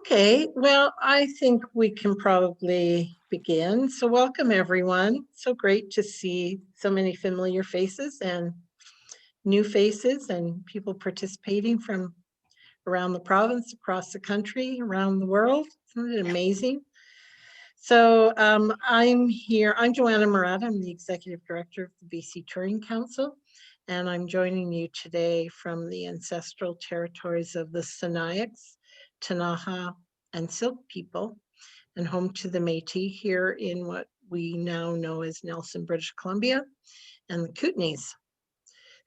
Okay, well, I think we can probably begin. So welcome, everyone. So great to see so many familiar faces and new faces and people participating from around the province, across the country, around the world. Isn't it amazing? So I'm here. I'm Joanna Murat. I'm the Executive Director of the BC Touring Council, and I'm joining you today from the ancestral territories of the Sinixt, Ktunaxa, and Syilx people, and home to the Métis here in what we now know as Nelson, British Columbia, and the Kootenays.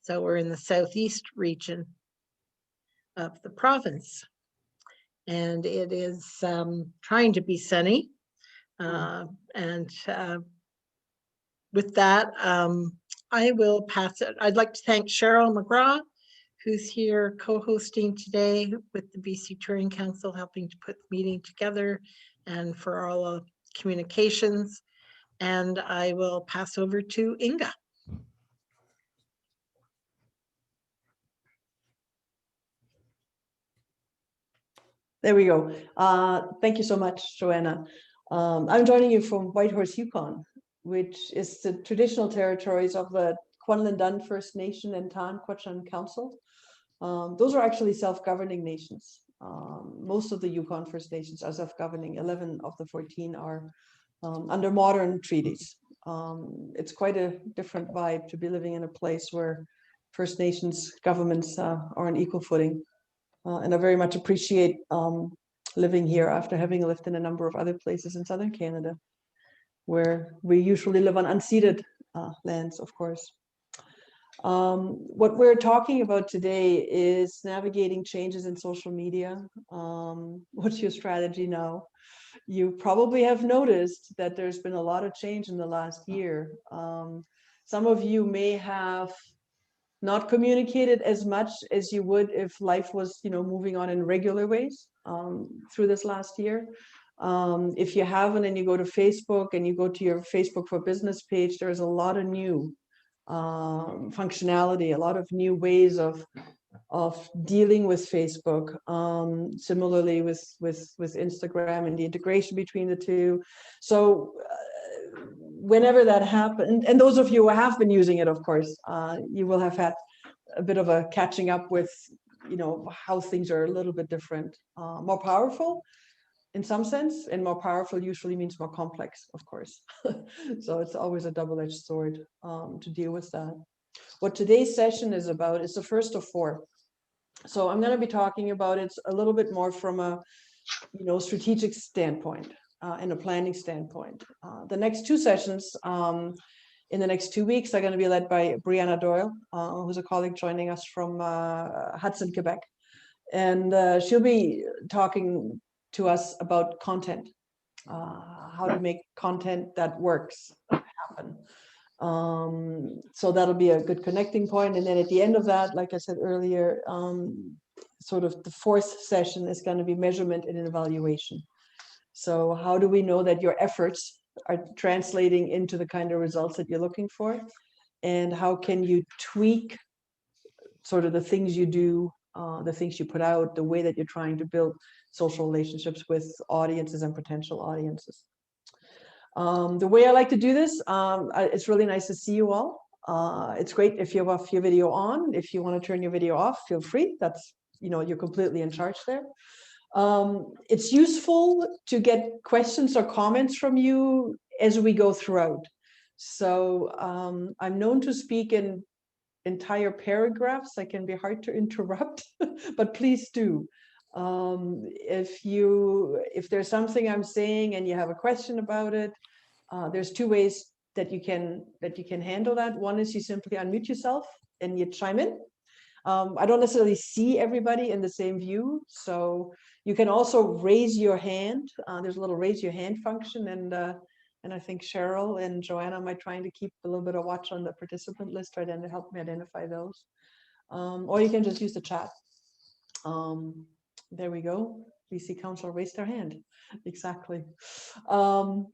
So we're in the southeast region of the province, and it is trying to be sunny. And with that, I will pass it. I'd like to thank Cheryl McGraw, who's here co-hosting today with the BC Touring Council, helping to put the meeting together and for all of communications. And I will pass over to Inga. There we go. Thank you so much, Joanna. I'm joining you from Whitehorse, Yukon, which is the traditional territories of the Kwanlin Dun First Nation and Taan Quechan Council. Those are actually self-governing nations. Most of the Yukon First Nations are self-governing. 11 of the 14 are under modern treaties. It's quite a different vibe to be living in a place where First Nations governments are on equal footing. And I very much appreciate living here after having lived in a number of other places in southern Canada, where we usually live on unceded lands, of course. What we're talking about today is navigating changes in social media. What's your strategy now? You probably have noticed that there's been a lot of change in the last year. Some of you may have not communicated as much as you would if life was, moving on in regular ways through this last year. If you haven't and you go to Facebook and you go to your Facebook for Business page, there's a lot of new functionality, a lot of new ways of dealing with Facebook. Similarly with Instagram and the integration between the two. So whenever that happened, and those of you who have been using it, of course, you will have had a bit of a catching up with, how things are a little bit different, more powerful in some sense, and more powerful usually means more complex, of course. So it's always a double-edged sword to deal with that. What today's session is about is the first of four. So I'm going to be talking about it a little bit more from a, strategic standpoint. And a planning standpoint. The next two sessions in the next 2 weeks are going to be led by Brianna Doyle, who's a colleague joining us from Hudson, Quebec. And she'll be talking to us about content, how to make content that works happen. So that'll be a good connecting point. And then at the end of that, like I said earlier, sort of the fourth session is going to be measurement and evaluation. So how do we know that your efforts are translating into the kind of results that you're looking for? And how can you tweak sort of the things you do, the things you put out, the way that you're trying to build social relationships with audiences and potential audiences? The way I like to do this, it's really nice to see you all. It's great if you have your video on. If you want to turn your video off, feel free. That's, you're completely in charge there. It's useful to get questions or comments from you as we go throughout. So I'm known to speak in entire paragraphs. I can be hard to interrupt, but please do. If there's something I'm saying and you have a question about it, there's two ways that you can handle that. One is you simply unmute yourself and you chime in. I don't necessarily see everybody in the same view, so you can also raise your hand. There's a little raise your hand function, and I think Cheryl and Joanna might trying to keep a little bit of watch on the participant list, try to help me identify those. Or you can just use the chat. There we go. BC Council raised their hand. Exactly. So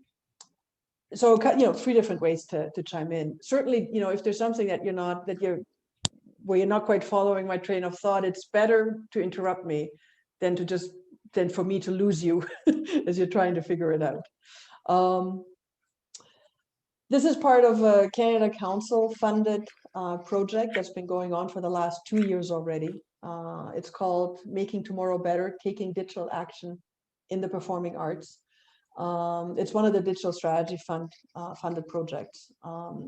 three different ways to chime in. Certainly, if there's something that you're not quite following my train of thought, it's better to interrupt me than to just than for me to lose you as you're trying to figure it out. This is part of a Canada Council funded project that's been going on for the last 2 years already. It's called Making Tomorrow Better, Taking Digital Action in the Performing Arts. It's one of the Digital Strategy Fund funded projects,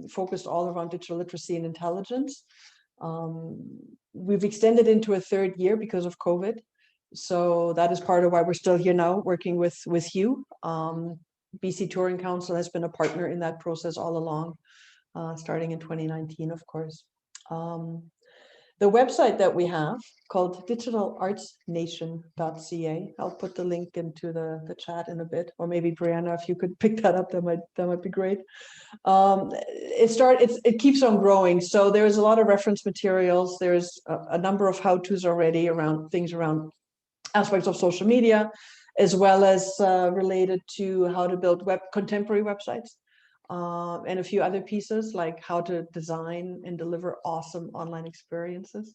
focused all around digital literacy and intelligence. We've extended into a 3rd year because of COVID. So that is part of why we're still here now working with you. BC Touring Council has been a partner in that process all along, starting in 2019, of course. The website that we have called digitalartsnation.ca. I'll put the link into the chat in a bit, or maybe Brianna, if you could pick that up, that might be great. It keeps on growing. So there's a lot of reference materials. There's a number of how-tos already around things around aspects of social media, as well as related to how to build contemporary websites, and a few other pieces like how to design and deliver awesome online experiences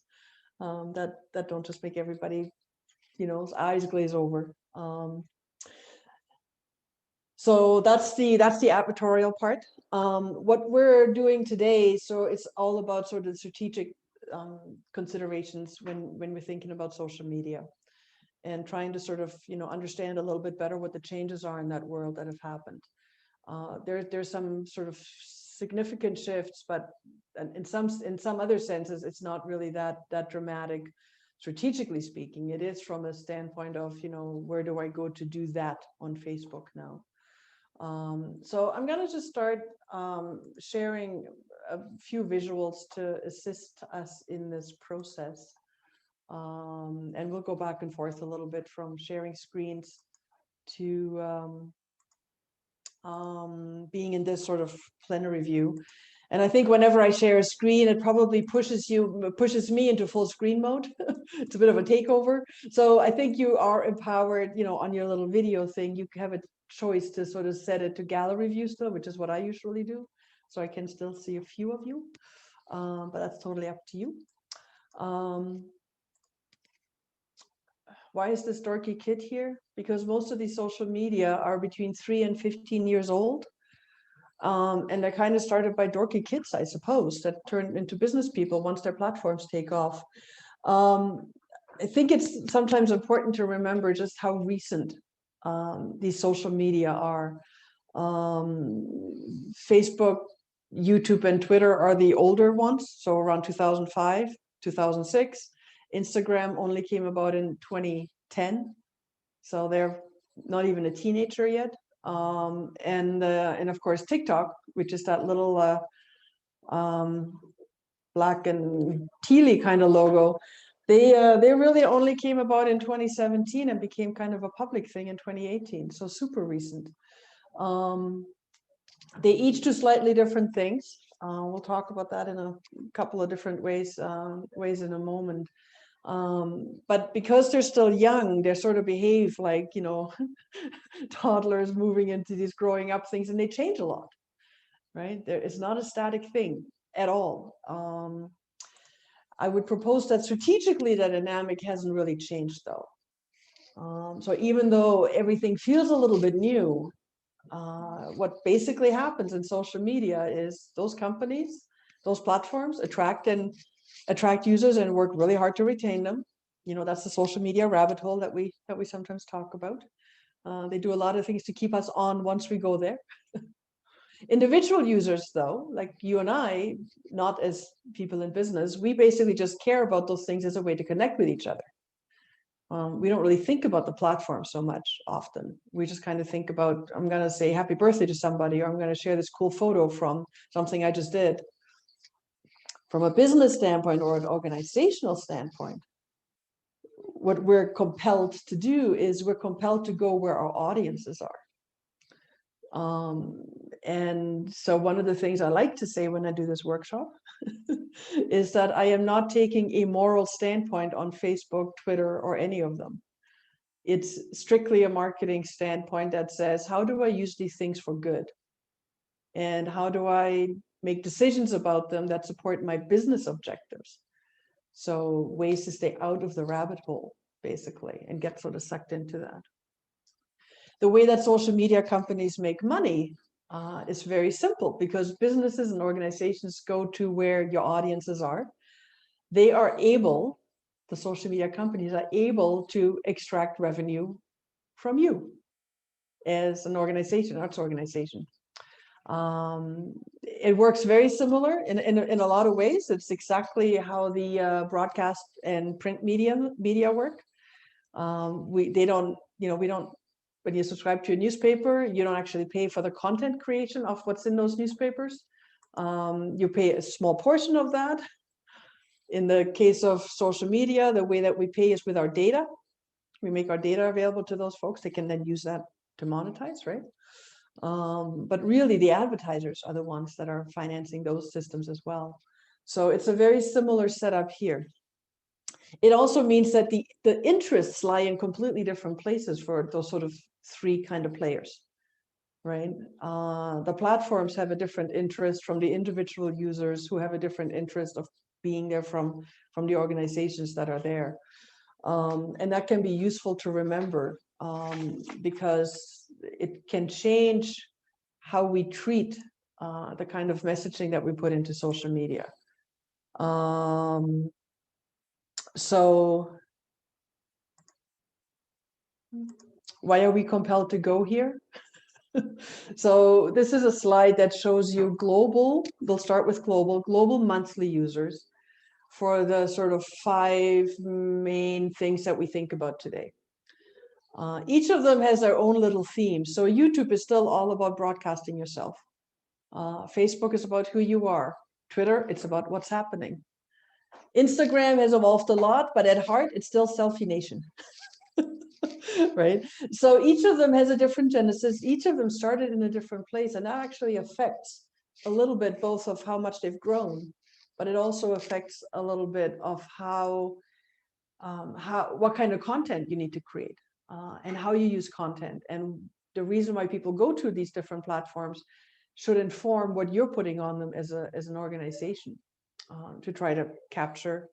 that don't just make everybody, eyes glaze over. So that's the advertorial part. What we're doing today, so it's all about sort of strategic considerations when we're thinking about social media, and trying to sort of, understand a little bit better what the changes are in that world that have happened. There's some sort of significant shifts, but in some other senses, it's not really that dramatic, strategically speaking. It is from a standpoint of, where do I go to do that on Facebook now? So I'm going to just start sharing a few visuals to assist us in this process. And we'll go back and forth a little bit from sharing screens to being in this sort of plenary view. And I think whenever I share a screen, it probably pushes me into full screen mode. It's a bit of a takeover. So I think you are empowered, on your little video thing, you have a choice to sort of set it to gallery view still, which is what I usually do. So I can still see a few of you, but that's totally up to you. Why is this dorky kid here? Because most of these social media are between 3 and 15 years old. And they're kind of started by dorky kids, I suppose, that turn into business people once their platforms take off. I think it's sometimes important to remember just how recent these social media are. Facebook, YouTube, and Twitter are the older ones, so around 2005, 2006. Instagram only came about in 2010, so they're not even a teenager yet. And of course TikTok, which is that little black and tealy kind of logo, they really only came about in 2017 and became kind of a public thing in 2018, so super recent. They each do slightly different things. We'll talk about that in a couple of different ways in a moment. But because they're still young, they sort of behave like, toddlers moving into these growing up things, and they change a lot, right? It's not a static thing at all. I would propose that strategically the dynamic hasn't really changed though. So even though everything feels a little bit new, what basically happens in social media is those companies, those platforms attract users and work really hard to retain them. That's the social media rabbit hole that we sometimes talk about. They do a lot of things to keep us on once we go there. Individual users, though, like you and I, not as people in business, we basically just care about those things as a way to connect with each other. We don't really think about the platform so much often. We just kind of think about, I'm going to say happy birthday to somebody, or I'm going to share this cool photo from something I just did. From a business standpoint or an organizational standpoint, what we're compelled to do is we're compelled to go where our audiences are. And so one of the things I like to say when I do this workshop is that I am not taking a moral standpoint on Facebook, Twitter, or any of them. It's strictly a marketing standpoint that says, how do I use these things for good? And how do I make decisions about them that support my business objectives? So ways to stay out of the rabbit hole. basically, and get sort of sucked into that. The way that social media companies make money is very simple, because businesses and organizations go to where your audiences are. They are able, the social media companies are able to extract revenue from you as an organization, arts organization. It works very similar in a lot of ways. It's exactly how the broadcast and print media work. They don't, we don't, when you subscribe to a newspaper, you don't actually pay for the content creation of what's in those newspapers. You pay a small portion of that. In the case of social media, the way that we pay is with our data. We make our data available to those folks. They can then use that to monetize, right? But really the advertisers are the ones that are financing those systems as well. So it's a very similar setup here. It also means that the interests lie in completely different places for those sort of three kind of players, right? The platforms have a different interest from the individual users, who have a different interest of being there from the organizations that are there. And that can be useful to remember, because it can change how we treat the kind of messaging that we put into social media. So why are we compelled to go here? So this is a slide that shows you global, we'll start with global monthly users for the sort of 5 main things that we think about today. Each of them has their own little theme. So YouTube is still all about broadcasting yourself. Facebook is about who you are. Twitter, it's about what's happening. Instagram has evolved a lot, but at heart, it's still selfie nation. Right? So each of them has a different genesis. Each of them started in a different place, and that actually affects a little bit both of how much they've grown, but it also affects a little bit of what kind of content you need to create, and how you use content. And the reason why people go to these different platforms should inform what you're putting on them as an organization, to try to capture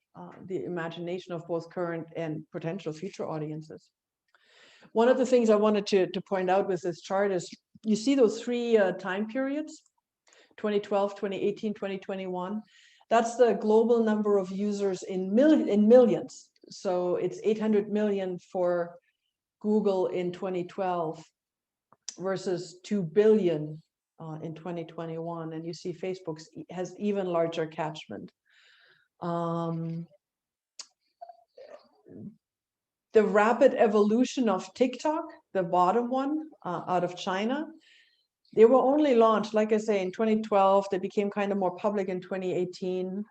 the imagination of both current and potential future audiences. One of the things I wanted to point out with this chart is, you see those 3 time periods, 2012, 2018, 2021. That's the global number of users in millions. So it's 800 million for Google in 2012 versus 2 billion in 2021. And you see Facebook has even larger catchment. The rapid evolution of TikTok, the bottom one, out of China, they were only launched, like I say, in 2012. They became kind of more public in 2018.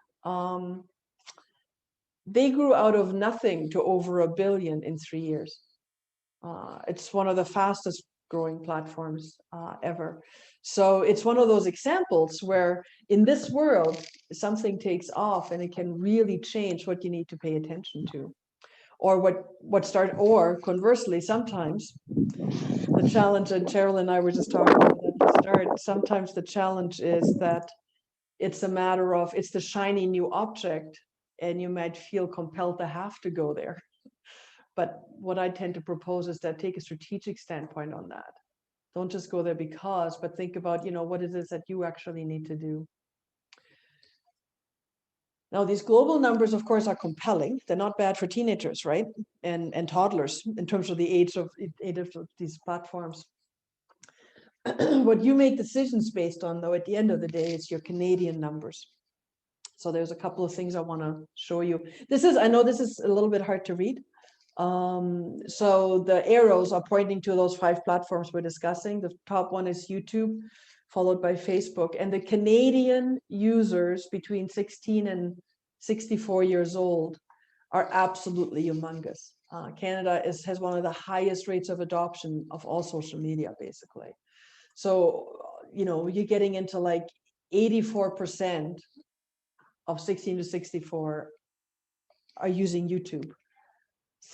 They grew out of nothing to over 1 billion in 3 years. It's one of the fastest growing platforms ever. So it's one of those examples where in this world, something takes off and it can really change what you need to pay attention to. Or conversely, sometimes the challenge, and Cheryl and I were just talking about at the start, sometimes the challenge is that it's a matter of, it's the shiny new object, and you might feel compelled to have to go there. But what I tend to propose is that take a strategic standpoint on that. Don't just go there because, but think about, what it is that you actually need to do. Now, these global numbers, of course, are compelling. They're not bad for teenagers, right? And toddlers in terms of the age of these platforms. What you make decisions based on, though, at the end of the day, is your Canadian numbers. So there's a couple of things I want to show you. I know this is a little bit hard to read. So the arrows are pointing to those 5 platforms we're discussing. The top one is YouTube, followed by Facebook. And the Canadian users between 16 and 64 years old are absolutely humongous. Canada has one of the highest rates of adoption of all social media, basically. So, you're getting into like 84% of 16 to 64 are using YouTube.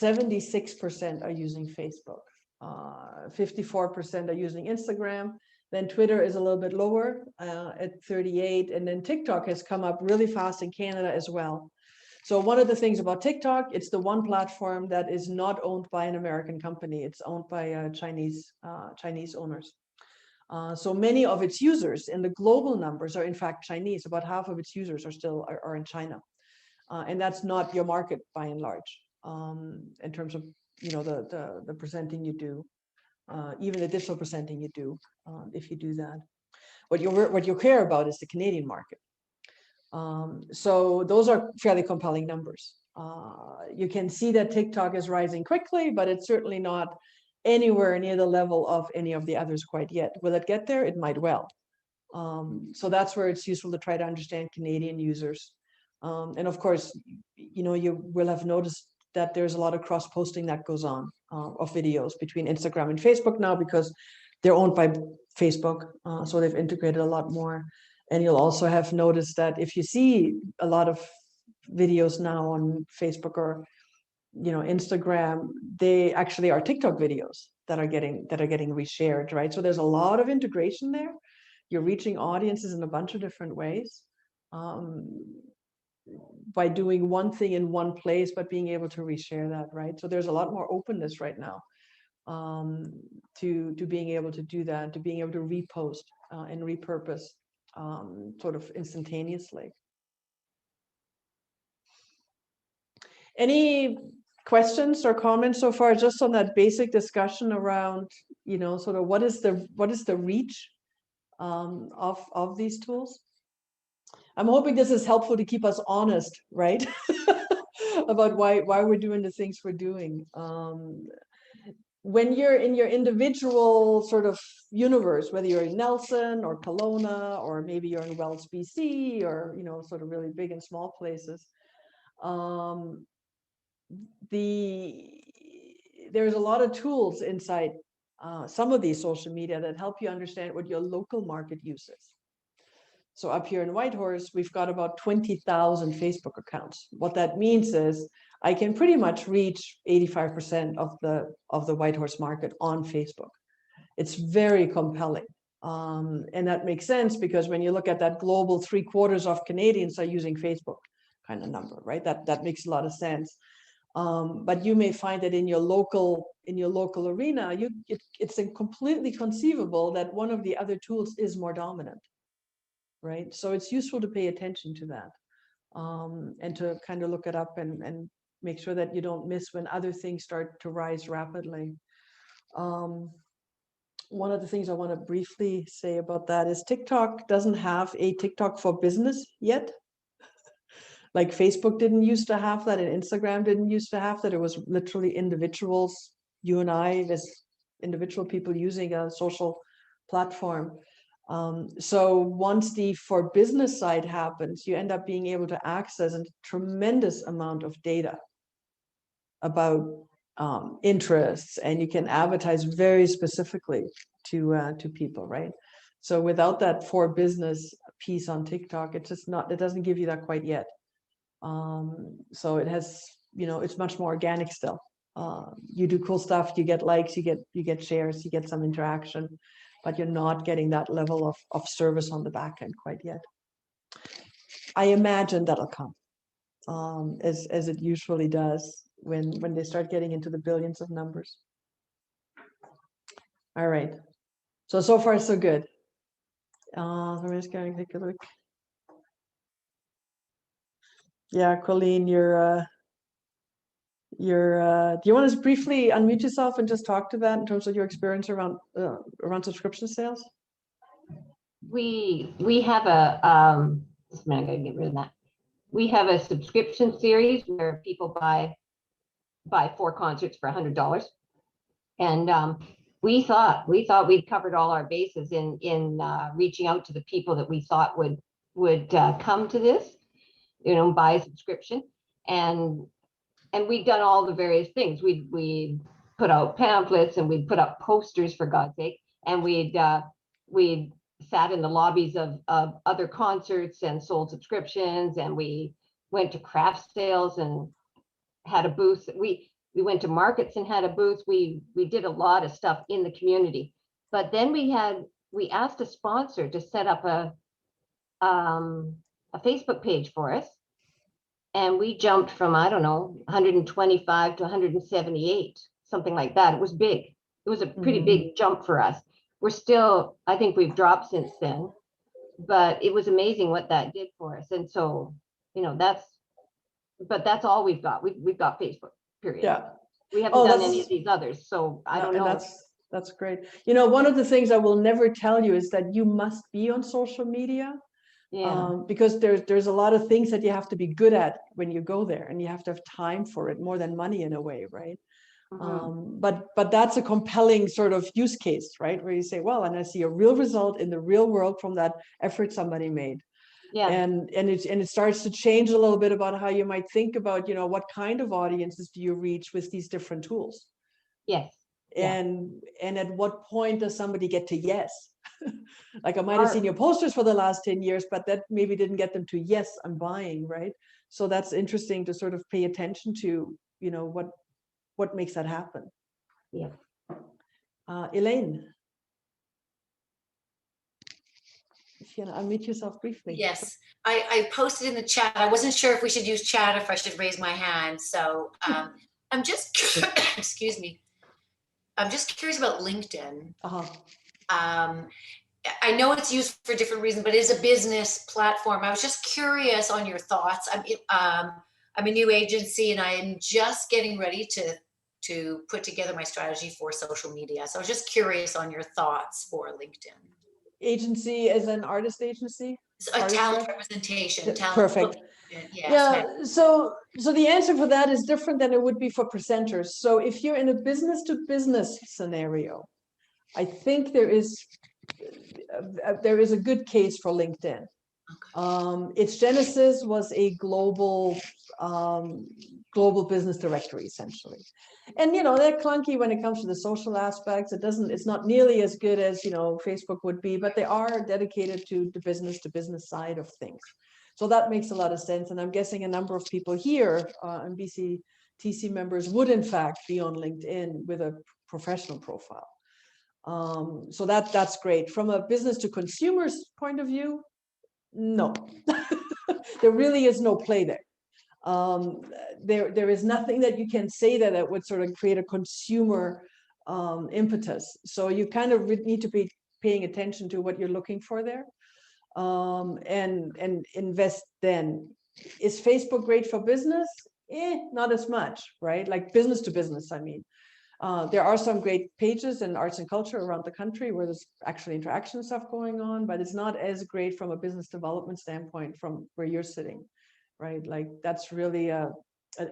76% are using Facebook. 54% are using Instagram. Then Twitter is a little bit lower at 38. And then TikTok has come up really fast in Canada as well. So one of the things about TikTok, it's the one platform that is not owned by an American company. It's owned by Chinese owners. So many of its users, and the global numbers are in fact Chinese. About half of its users are still are in China, and that's not your market by and large, in terms of the presenting you do, even the digital presenting you do, if you do that. What you care about is the Canadian market. So those are fairly compelling numbers. You can see that TikTok is rising quickly, but it's certainly not anywhere near the level of any of the others quite yet. Will it get there? It might well. So that's where it's useful to try to understand Canadian users. And of course, you will have noticed that there's a lot of cross-posting that goes on of videos between Instagram and Facebook now, because they're owned by Facebook. So they've integrated a lot more. And you'll also have noticed that if you see a lot of videos now on Facebook or Instagram, they actually are TikTok videos that are getting reshared, right? So there's a lot of integration there. You're reaching audiences in a bunch of different ways by doing one thing in one place, but being able to reshare that, right? So there's a lot more openness right now to being able to do that, to being able to repost and repurpose sort of instantaneously. Any questions or comments so far, just on that basic discussion around, sort of what is the reach of these tools? I'm hoping this is helpful to keep us honest, right? About why we're doing the things we're doing. When you're in your individual sort of universe, whether you're in Nelson or Kelowna, or maybe you're in Wells, BC, or sort of really big and small places, there's a lot of tools inside some of these social media that help you understand what your local market use is. So up here in Whitehorse, we've got about 20,000 Facebook accounts. What that means is I can pretty much reach 85% of the Whitehorse market on Facebook. It's very compelling. And that makes sense because when you look at that global 3/4 of Canadians are using Facebook kind of number, right? That makes a lot of sense. But you may find that in your local arena, it's completely conceivable that one of the other tools is more dominant, right? So it's useful to pay attention to that, and to kind of look it up and make sure that you don't miss when other things start to rise rapidly. One of the things I want to briefly say about that is TikTok doesn't have a TikTok for business yet. Like Facebook didn't used to have that, and Instagram didn't used to have that. It was literally individuals, you and I, as individual people using a social platform. So once the for business side happens, you end up being able to access a tremendous amount of data about interests, and you can advertise very specifically to people, right? So without that for business piece on TikTok, it doesn't give you that quite yet. So it has, it's much more organic still. You do cool stuff, you get likes, you get shares, you get some interaction, but you're not getting that level of service on the back end quite yet. I imagine that'll come, as it usually does when they start getting into the billions of numbers. All right. So far so good. I'm just going to take a look. Yeah, Colleen, do you want to briefly unmute yourself and just talk to that in terms of your experience around subscription sales? We have a just a minute, I gotta get rid of that. We have a subscription series where people buy 4 concerts for $100, and we thought we'd covered all our bases in reaching out to the people that we thought would come to this, buy a subscription, and we'd done all the various things. We put out pamphlets, and we'd put up posters, for God's sake, and we'd sat in the lobbies of other concerts and sold subscriptions, and we went to craft sales and had a booth. We went to markets and had a booth. We did a lot of stuff in the community. But then we asked a sponsor to set up a Facebook page for us. And we jumped from, I don't know, 125 to 178, something like that. It was big. It was a pretty big jump for us. We're still, I think we've dropped since then, but it was amazing what that did for us. And so, you know, but that's all we've got. We've got Facebook, period. Yeah. We haven't Oh, done that's- any of these others, so I don't And know. that's great. You know, one of the things I will never tell you is that you must be on social media. Yeah, Because there's a lot of things that you have to be good at when you go there, and you have to have time for it more than money in a way, right? But that's a compelling sort of use case, right? Where you say, well, and I see a real result in the real world from that effort somebody made. yeah, And it starts to change a little bit about how you might think about, you know, what kind of audiences do you reach with these different tools? yes. Yeah. And at what point does somebody get to yes? Like I might have seen your posters for the last 10 years, but that maybe didn't get them to yes, I'm buying, right? So that's interesting to sort of pay attention to, you know, what makes that happen. Yeah. Elaine, if you want to unmute yourself briefly. Yes, I posted in the chat. I wasn't sure if we should use chat, if I should raise my hand. So I'm just, excuse me. I'm just curious about LinkedIn. I know it's used for different reasons, but it is a business platform. I was just curious on your thoughts. I'm a new agency, and I am just getting ready to put together my strategy for social media. So I was just curious on your thoughts for LinkedIn. Agency as an artist agency? A talent representation. Perfect. Yes, yeah. So the answer for that is different than it would be for presenters. So if you're in a business to business scenario, I think there is a good case for LinkedIn. Okay. Its genesis was a global business directory, essentially. And, you know, they're clunky when it comes to the social aspects. It's not nearly as good as, you know, Facebook would be, but they are dedicated to the business side of things. So that makes a lot of sense. And I'm guessing a number of people here and BCTC members would in fact be on LinkedIn with a professional profile. So that's great. From a business to consumers point of view, no, there really is no play there. There is nothing that you can say that would sort of create a consumer impetus. So you kind of need to be paying attention to what you're looking for there, and invest then. Is Facebook great for business? Not as much, right? Like business to business, I mean. There are some great pages in arts and culture around the country where there's actually interaction stuff going on, but it's not as great from a business development standpoint from where you're sitting, right? Like that's really a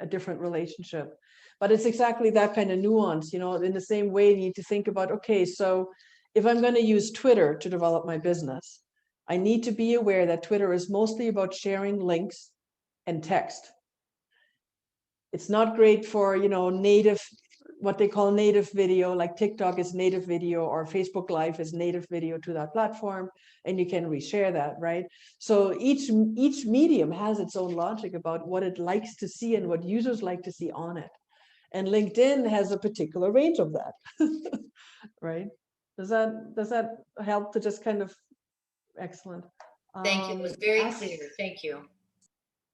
different relationship. But it's exactly that kind of nuance, you know, in the same way you need to think about, okay, so if I'm going to use Twitter to develop my business, I need to be aware that Twitter is mostly about sharing links and text. It's not great for, you know, native, what they call native video, like TikTok is native video or Facebook Live is native video to that platform, and you can reshare that, right? So each medium has its own logic about what it likes to see and what users like to see on it. And LinkedIn has a particular range of that, right? Does that help to just kind of, excellent. Thank you, it was very clear, thank you.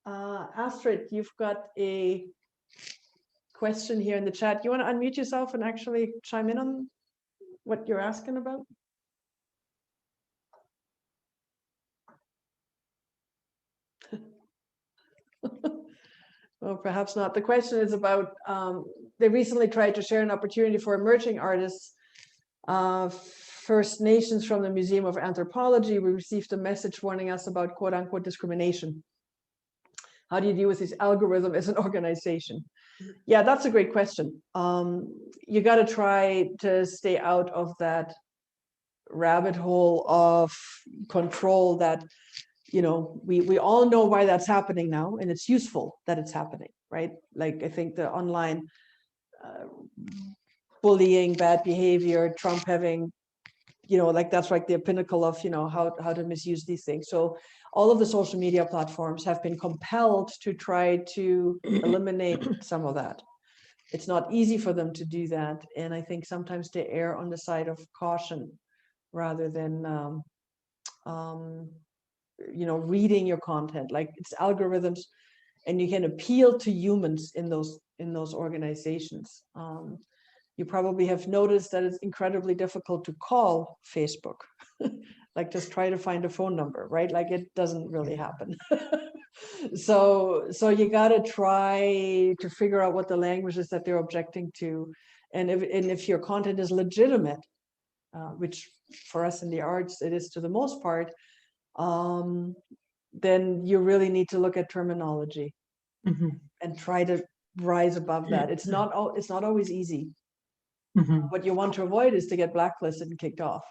Astrid, you've got a question here in the chat. You want to unmute yourself and actually chime in on what you're asking about? Well, perhaps not. The question is about, they recently tried to share an opportunity for emerging artists, First Nations from the Museum of Anthropology. We received a message warning us about quote unquote discrimination. How do you deal with this algorithm as an organization? Yeah, that's a great question. You got to try to stay out of that rabbit hole of control that, you know, we all know why that's happening now, and it's useful that it's happening, right? Like I think the online bullying, bad behavior, Trump having, you know, like that's like the pinnacle of, you know, how to misuse these things. So all of the social media platforms have been compelled to try to eliminate some of that. It's not easy for them to do that. And I think sometimes they err on the side of caution rather than, you know, reading your content. Like it's algorithms. and you can appeal to humans in those organizations. You probably have noticed that it's incredibly difficult to call Facebook. Like just try to find a phone number, right? Like it doesn't really happen. So you got to try to figure out what the language is that they're objecting to. And if your content is legitimate, which for us in the arts, it is to the most part, then you really need to look at terminology and try to rise above that. It's not always easy. What you want to avoid is to get blacklisted and kicked off.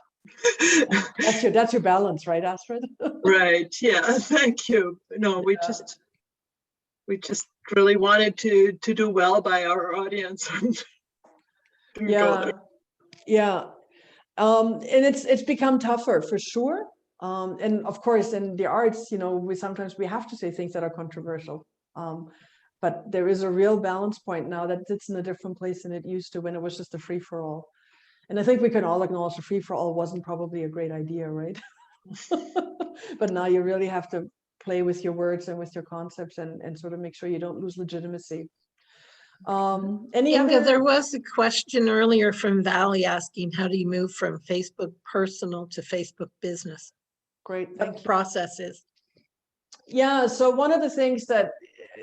That's your balance, right, Astrid? Right. Yeah. Thank you. No, we just really wanted to do well by our audience. Yeah. And it's become tougher for sure. And of course, in the arts, we sometimes have to say things that are controversial. But there is a real balance point now that it's in a different place than it used to when it was just a free for all. And I think we can all acknowledge the free for all wasn't probably a great idea, right? But now you really have to play with your words and with your concepts and sort of make sure you don't lose legitimacy. Inga, there was a question earlier from Valley asking, how do you move from Facebook personal to Facebook business? Great, What thank the you. process is. Yeah, so one of the things that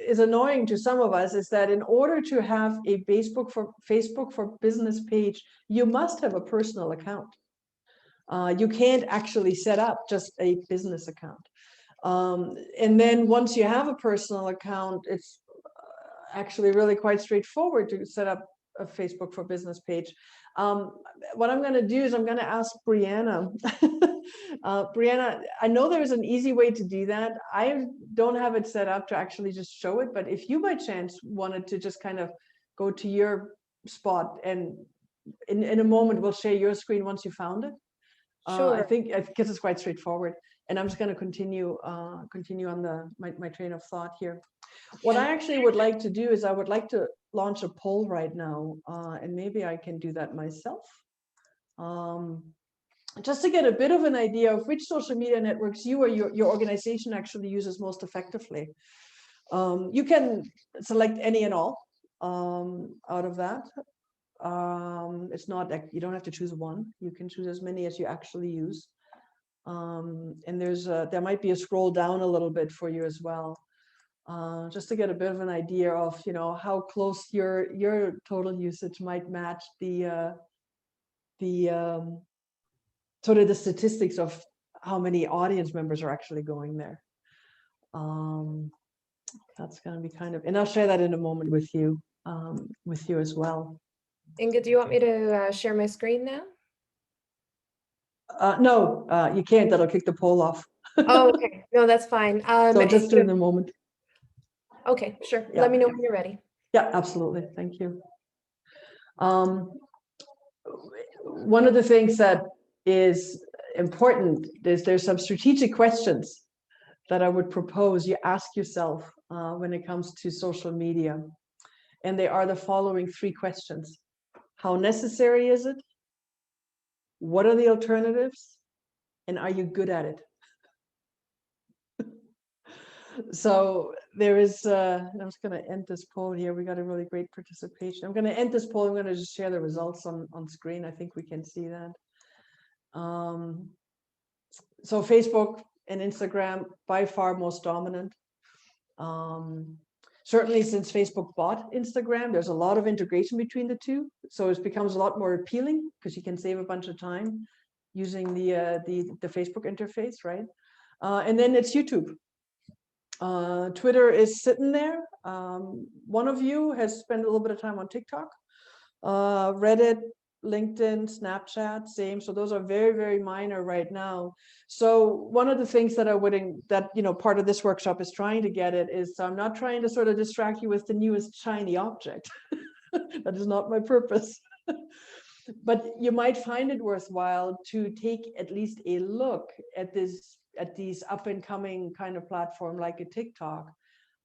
is annoying to some of us is that in order to have a Facebook for business page, you must have a personal account. You can't actually set up just a business account. And then once you have a personal account, it's actually really quite straightforward to set up a Facebook for business page. What I'm going to do is I'm going to ask Brianna. Brianna, I know there's an easy way to do that. I don't have it set up to actually just show it, but if you by chance wanted to just kind of go to your spot, and in a moment we'll share your screen once you found it. Sure. I think it's quite straightforward, and I'm just going to continue on my train of thought here. What I actually would like to do is I would like to launch a poll right now, and maybe I can do that myself, just to get a bit of an idea of which social media networks you or your organization actually uses most effectively. You can select any and all out of that. It's not like you don't have to choose one. You can choose as many as you actually use. And there might be a scroll down a little bit for you as well. Just to get a bit of an idea of, how close your total usage might match the sort of the statistics of how many audience members are actually going there. That's going to be and I'll share that in a moment with you as well. Inga, do you want me to share my screen now? No, you can't. That'll kick the poll off. Oh, okay. No, that's fine. So just do it in a moment. Okay, sure. Yeah. Let me know when you're ready. Yeah, absolutely. Thank you. One of the things that is important is there's some strategic questions that I would propose you ask yourself when it comes to social media. And they are the following 3 questions. How necessary is it? What are the alternatives? And are you good at it? So there is, I'm just going to end this poll here. We got a really great participation. I'm going to end this poll. I'm going to just share the results on screen. I think we can see that. So Facebook and Instagram, by far most dominant. Certainly since Facebook bought Instagram, there's a lot of integration between the two. So it becomes a lot more appealing because you can save a bunch of time using the Facebook interface, right? And then it's YouTube. Twitter is sitting there. One of you has spent a little bit of time on TikTok, Reddit, LinkedIn, Snapchat, same. So those are very, very minor right now. So one of the things that part of this workshop is trying to get it is, I'm not trying to sort of distract you with the newest shiny object. That is not my purpose. But you might find it worthwhile to take at least a look at these up and coming kind of platform like a TikTok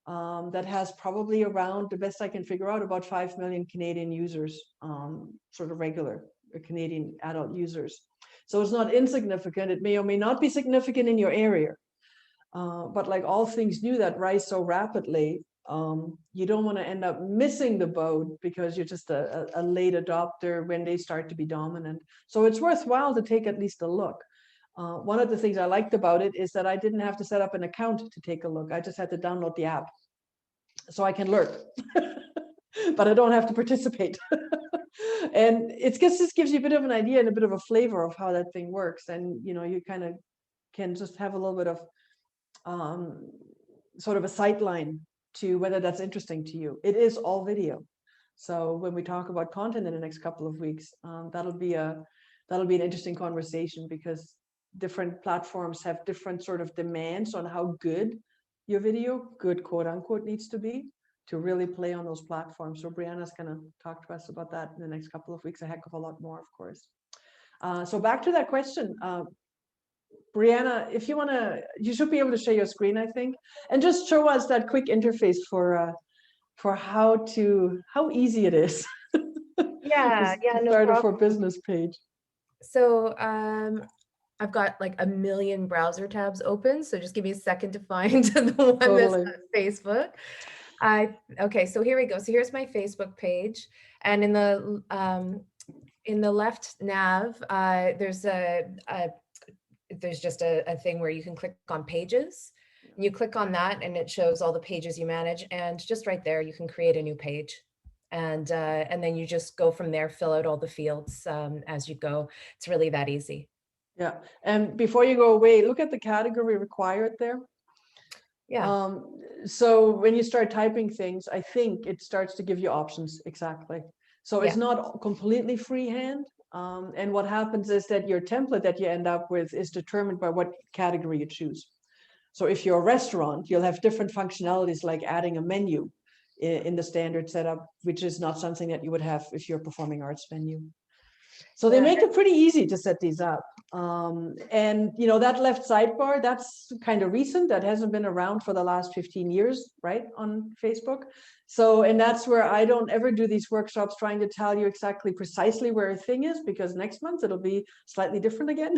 that has probably around, the best I can figure out, about 5 million Canadian users, sort of regular Canadian adult users. So it's not insignificant. It may or may not be significant in your area. But like all things new that rise so rapidly, You don't want to end up missing the boat because you're just a late adopter when they start to be dominant. So it's worthwhile to take at least a look. One of the things I liked about it is that I didn't have to set up an account to take a look. I just had to download the app. So I can lurk, but I don't have to participate. And it just gives you a bit of an idea and a bit of a flavor of how that thing works. And, you know, you kind of can just have a little bit of sort of a sight line to whether that's interesting to you. It is all video. So when we talk about content in the next couple of weeks, that'll be an interesting conversation, because different platforms have different sort of demands on how good your video, good quote unquote, needs to be to really play on those platforms. So Brianna's going to talk to us about that in the next couple of weeks, a heck of a lot more, of course. So back to that question, Brianna, if you want to, you should be able to share your screen, I think, and just show us that quick interface for how easy it is. Yeah, to no start a problem. for business page. So I've got like a million browser tabs open, so just give me a second to find the one Totally. that's on Facebook. Okay, so here we go. So here's my Facebook page, and in the left nav, there's just a thing where you can click on pages. And you click on that, and it shows all the pages you manage, and just right there, you can create a new page. And then you just go from there, fill out all the fields as you go. It's really that easy. Yeah, and before you go away, look at the category required there. Yeah. So when you start typing things, I think it starts to give you options. Exactly. So it's not completely freehand. And what happens is that your template that you end up with is determined by what category you choose. So if you're a restaurant, you'll have different functionalities, like adding a menu in the standard setup, which is not something that you would have if you're a performing arts venue. So they make it pretty easy to set these up. And you know, that left sidebar, that's kind of recent. That hasn't been around for the last 15 years, right, on Facebook. So, and that's where I don't ever do these workshops trying to tell you exactly precisely where a thing is, because next month it'll be slightly different again.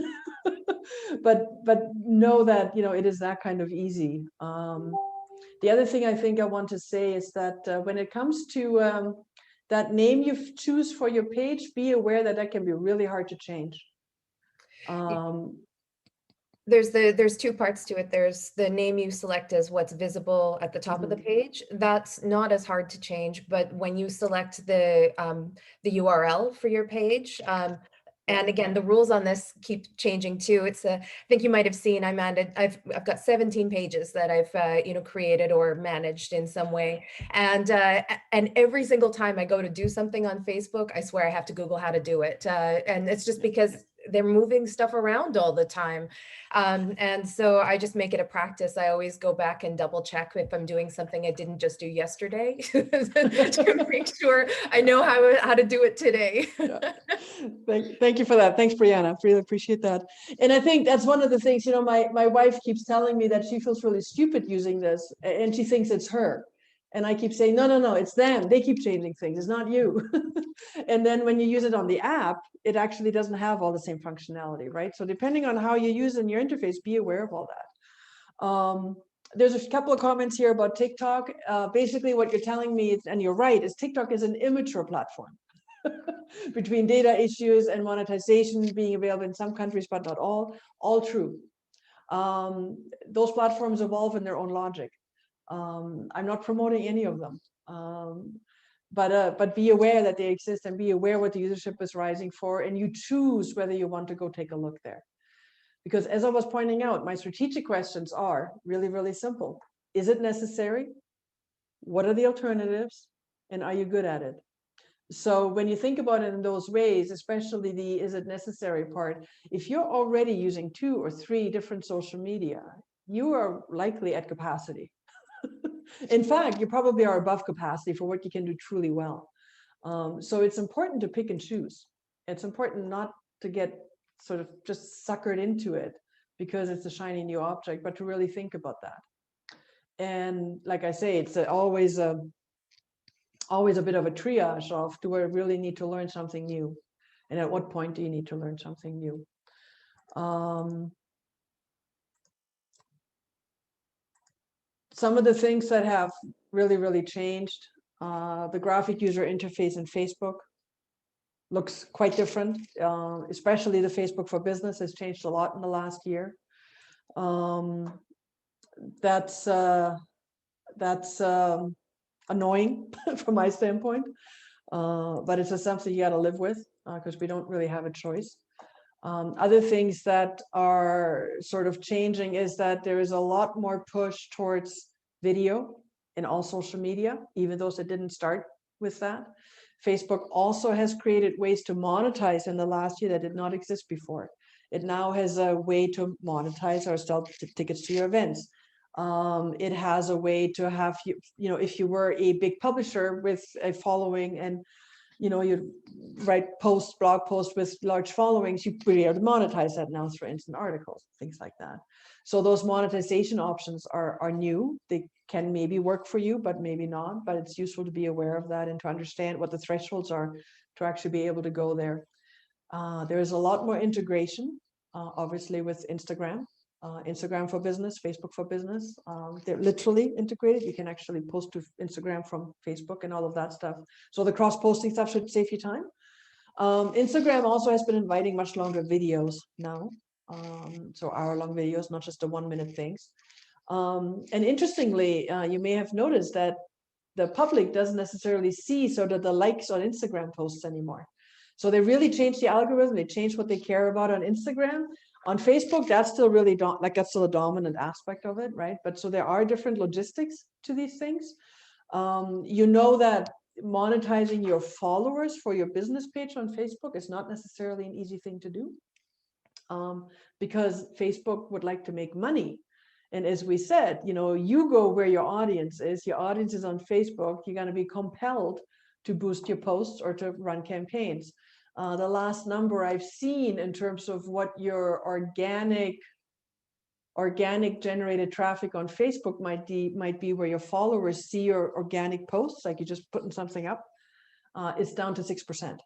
but know that, you know, it is that kind of easy. The other thing I think I want to say is that when it comes to that name you choose for your page, be aware that that can be really hard to change. There's two parts to it. There's the name you select as what's visible at the top of the page. That's not as hard to change, but when you select the URL for your page, and again, the rules on this keep changing too. It's I think you might have seen I've got 17 pages that I've created or managed in some way, and every single time I go to do something on Facebook, I swear I have to Google how to do it, and it's just because they're moving stuff around all the time. And so I just make it a practice. I always go back and double check if I'm doing something I didn't just do yesterday to make sure I know how to do it today. Thank you for that. Thanks, Brianna. Really appreciate that. And I think that's one of the things, you know, my wife keeps telling me that she feels really stupid using this, and she thinks it's her. And I keep saying, no, it's them. They keep changing things. It's not you. And then when you use it on the app, it actually doesn't have all the same functionality, right? So depending on how you use it in your interface, be aware of all that. There's a couple of comments here about TikTok. Basically what you're telling me, and you're right, is TikTok is an immature platform. Between data issues and monetization being available in some countries, but not all true. Those platforms evolve in their own logic. I'm not promoting any of them, but be aware that they exist, and be aware what the usership is rising for, and you choose whether you want to go take a look there. Because as I was pointing out, my strategic questions are really, really simple. Is it necessary? What are the alternatives? And are you good at it? So when you think about it in those ways, especially the is it necessary part, if you're already using 2 or 3 different social media, you are likely at capacity. In fact, you probably are above capacity for what you can do truly well. So it's important to pick and choose. It's important not to get sort of just suckered into it because it's a shiny new object, but to really think about that. And like I say, it's always a bit of a triage of, do I really need to learn something new? And at what point do you need to learn something new? Some of the things that have really changed. The graphic user interface in Facebook looks quite different, especially the Facebook for Business has changed a lot in the last year. That's annoying from my standpoint, but it's just something you got to live with because we don't really have a choice. Other things that are sort of changing is that there is a lot more push towards video in all social media, even those that didn't start with that. Facebook also has created ways to monetize in the last year that did not exist before. It now has a way to monetize or sell tickets to your events. It has a way to have if you were a big publisher with a following and you write blog posts with large followings, you be able to monetize that now through instant articles, things like that. So those monetization options are new. They can maybe work for you, but maybe not. But it's useful to be aware of that and to understand what the thresholds are to actually be able to go there. There's a lot more integration, obviously, with Instagram. Instagram for Business, Facebook for Business. They're literally integrated. You can actually post to Instagram from Facebook and all of that stuff. So the cross-posting stuff should save you time. Instagram also has been inviting much longer videos now. So hour-long videos, not just the 1-minute things. And interestingly, you may have noticed that the public doesn't necessarily see sort of the likes on Instagram posts anymore. So they really changed the algorithm. They changed what they care about on Instagram. On Facebook, that's still really that's still a dominant aspect of it, right? But so there are different logistics to these things. That monetizing your followers for your business page on Facebook is not necessarily an easy thing to do, because Facebook would like to make money. And as we said, you go where your audience is. Your audience is on Facebook. You're going to be compelled to boost your posts or to run campaigns. The last number I've seen in terms of what your organic generated traffic on Facebook might be where your followers see your organic posts, like you're just putting something up, it's down to 6%.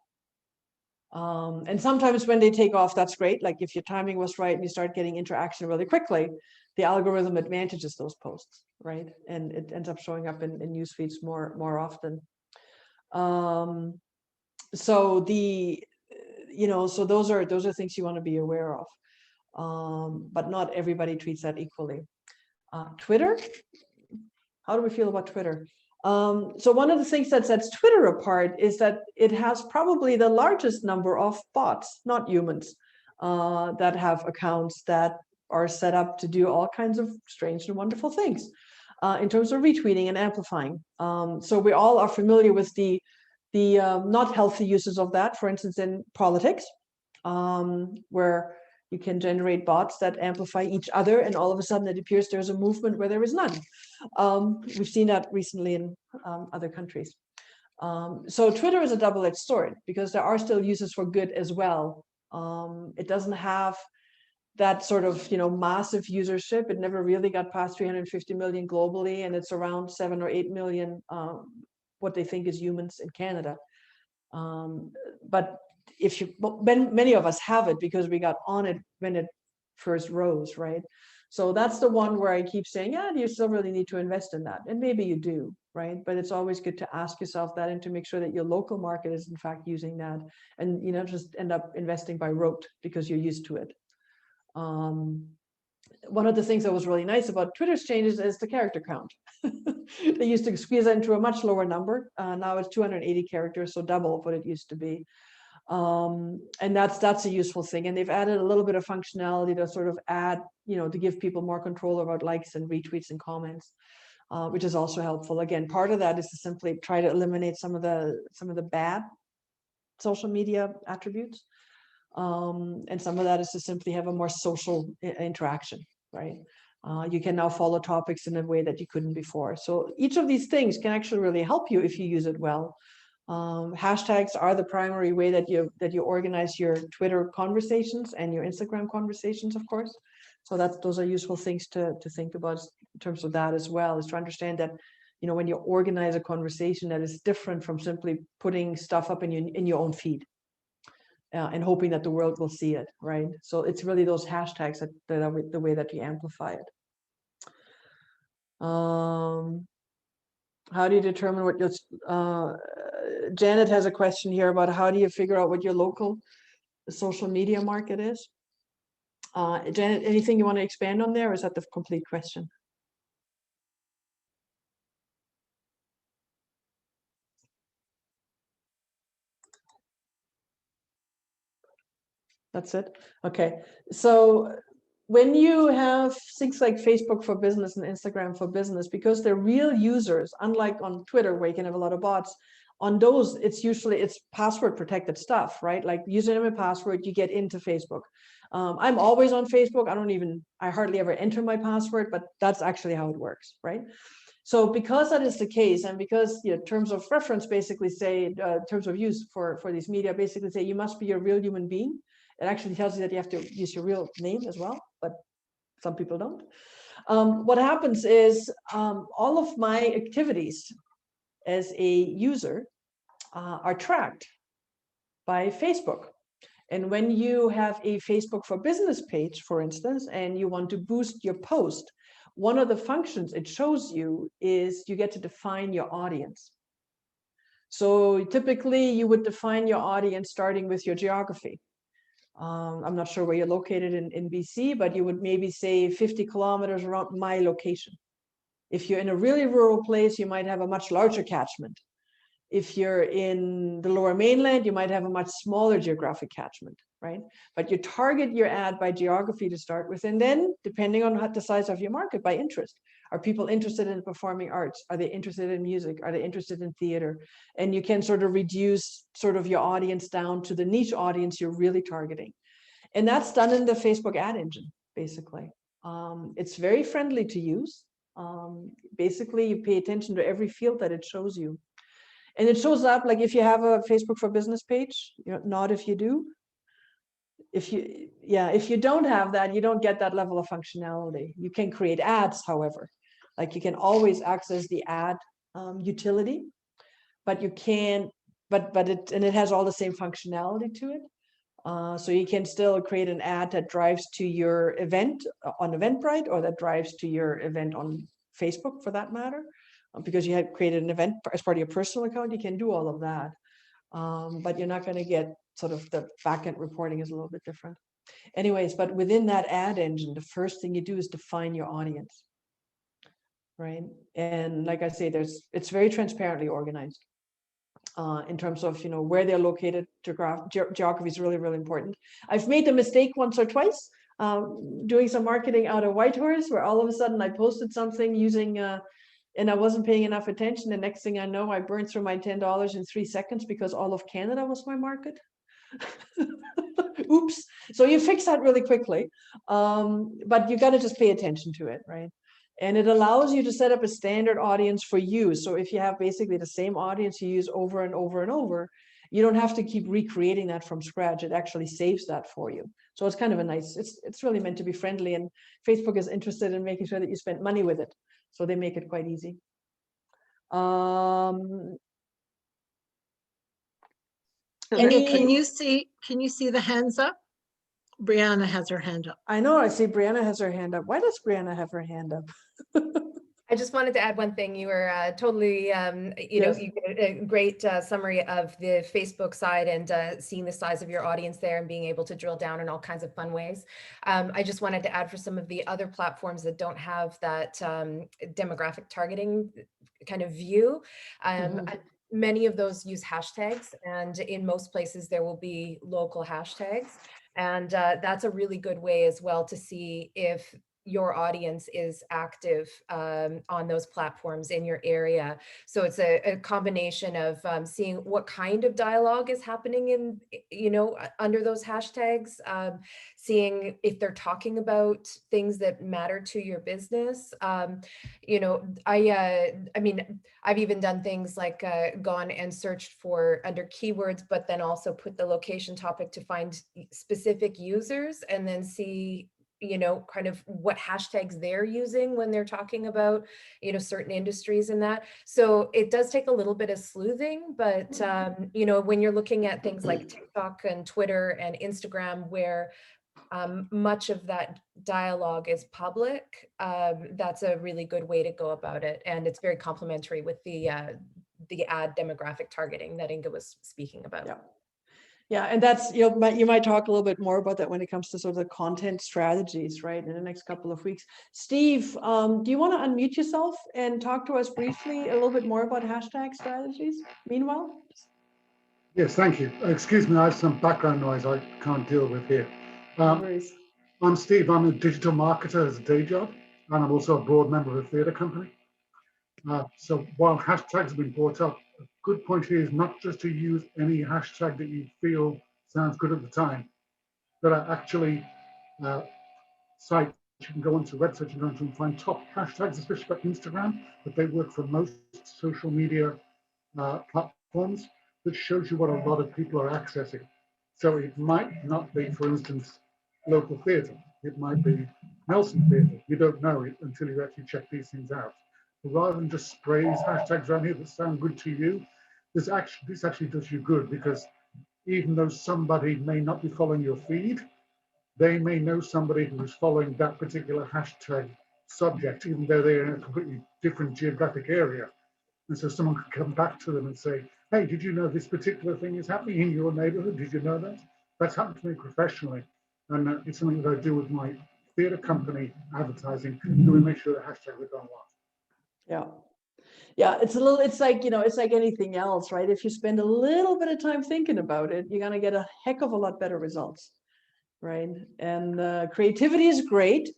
And sometimes when they take off, that's great. Like if your timing was right and you start getting interaction really quickly, the algorithm advantages those posts, right? And it ends up showing up in news feeds more often. So those are things you want to be aware of, but not everybody treats that equally. Twitter, how do we feel about Twitter? So one of the things that sets Twitter apart is that it has probably the largest number of bots, not humans, that have accounts that are set up to do all kinds of strange and wonderful things in terms of retweeting and amplifying. So we all are familiar with the not healthy uses of that, for instance, in politics, where you can generate bots that amplify each other, and all of a sudden it appears there's a movement where there is none. We've seen that recently in other countries. So Twitter is a double-edged sword because there are still uses for good as well. It doesn't have that sort of massive usership. It never really got past 350 million globally, and it's around 7 or 8 million what they think is humans in Canada. But many of us have it because we got on it when it first rose, right? So that's the one where I keep saying, do you still really need to invest in that? And maybe you do, right? But it's always good to ask yourself that and to make sure that your local market is in fact using that, and just end up investing by rote because you're used to it. One of the things that was really nice about Twitter's changes is the character count. They used to squeeze it into a much lower number. Now it's 280 characters, so double of what it used to be. And that's a useful thing. And they've added a little bit of functionality to sort of add, to give people more control about likes and retweets and comments, which is also helpful. Again, part of that is to simply try to eliminate some of the bad social media attributes. And some of that is to simply have a more social interaction, right? You can now follow topics in a way that you couldn't before. So each of these things can actually really help you if you use it well. Hashtags are the primary way that you organize your Twitter conversations and your Instagram conversations, of course. So those are useful things to think about in terms of that as well, is to understand that when you organize a conversation, that is different from simply putting stuff up in your own feed. And hoping that the world will see it, right? So it's really those hashtags that are the way that you amplify it. How do you determine what your, Janet has a question here about how do you figure out what your local social media market is? Janet, anything you want to expand on there, or is that the complete question? That's it? Okay. So when you have things like Facebook for Business and Instagram for Business, because they're real users, unlike on Twitter where you can have a lot of bots, on those, it's password protected stuff, right? Like username and password, you get into Facebook. I'm always on Facebook. I hardly ever enter my password, but that's actually how it works, right? So because that is the case, and because terms of reference basically say, terms of use for these media basically say you must be a real human being. It actually tells you that you have to use your real name as well, but some people don't. What happens is all of my activities as a user are tracked by Facebook. And when you have a Facebook for Business page, for instance, and you want to boost your post, one of the functions it shows you is you get to define your audience. So typically you would define your audience starting with your geography. I'm not sure where you're located in BC, but you would maybe say 50 kilometers around my location. If you're in a really rural place, you might have a much larger catchment. If you're in the Lower Mainland, you might have a much smaller geographic catchment, right? But you target your ad by geography to start with, and then depending on the size of your market, by interest. Are people interested in performing arts? Are they interested in music? Are they interested in theater? And you can sort of reduce sort of your audience down to the niche audience you're really targeting. And that's done in the Facebook ad engine, basically. It's very friendly to use. Basically, you pay attention to every field that it shows you. And it shows up like if you have a Facebook for Business page, not if you do. If you don't have that, you don't get that level of functionality. You can create ads, however. Like you can always access the ad utility, but you can't, it has all the same functionality to it. So you can still create an ad that drives to your event on Eventbrite, or that drives to your event on Facebook for that matter. Because you had created an event as part of your personal account, you can do all of that. But you're not going to get sort of the backend reporting is a little bit different. Anyways, but within that ad engine, the first thing you do is define your audience, right? And like I say, it's very transparently organized in terms of where they're located. Geography is really, really important. I've made the mistake once or twice doing some marketing out of Whitehorse, where all of a sudden I posted something using and I wasn't paying enough attention. The next thing I know, I burned through my $10 in 3 seconds because all of Canada was my market. Oops. So you fix that really quickly. But you got to just pay attention to it, right? And it allows you to set up a standard audience for you. So if you have basically the same audience you use over and over and over, you don't have to keep recreating that from scratch. It actually saves that for you. So it's kind of a nice, it's really meant to be friendly, and Facebook is interested in making sure that you spend money with it. So they make it quite easy. Can you see the hands up? Brianna has her hand up. I know, I see Brianna has her hand up. Why does Brianna have her hand up? I just wanted to add one thing. You were totally, Yes. you did a great summary of the Facebook side and seeing the size of your audience there and being able to drill down in all kinds of fun ways. I just wanted to add for some of the other platforms that don't have that demographic targeting kind of view. Many of those use hashtags, and in most places there will be local hashtags. And that's a really good way as well to see if your audience is active on those platforms in your area. So it's a combination of seeing what kind of dialogue is happening in, under those hashtags, seeing if they're talking about things that matter to your business. I mean, I've even done things like gone and searched for under keywords, but then also put the location topic to find specific users and then see kind of what hashtags they're using when they're talking about, certain industries and that. So it does take a little bit of sleuthing, but, when you're looking at things like TikTok and Twitter and Instagram, where much of that dialogue is public. That's a really good way to go about it. And it's very complementary with the ad demographic targeting that Inga was speaking about. Yeah. Yeah, and that's, you might talk a little bit more about that when it comes to sort of the content strategies, right, in the next couple of weeks. Steve, do you want to unmute yourself and talk to us briefly a little bit more about hashtag strategies? Meanwhile? Yes, thank you. Excuse me, I have some background noise I can't deal with here. No worries. I'm Steve. I'm a digital marketer as a day job, and I'm also a board member of a theatre company. So while hashtags have been brought up, a good point here is not just to use any hashtag that you feel sounds good at the time. There are actually sites you can go onto, websites you can go onto and find top hashtags, especially for Instagram, but they work for most social media platforms, that shows you what a lot of people are accessing. So it might not be, for instance, local theatre. It might be Nelson Theatre. You don't know it until you actually check these things out. But rather than just spray these hashtags around here that sound good to you, this actually does you good, because even though somebody may not be following your feed, they may know somebody who is following that particular hashtag subject, even though they're in a completely different geographic area. And so someone could come back to them and say, hey, did you know this particular thing is happening in your neighborhood? Did you know that? That's happened to me professionally. And it's something that I do with my theatre company advertising, so we make sure the hashtag is on well. Yeah. Yeah, it's like, it's like anything else, right? If you spend a little bit of time thinking about it, you're going to get a heck of a lot better results, right? And creativity is great.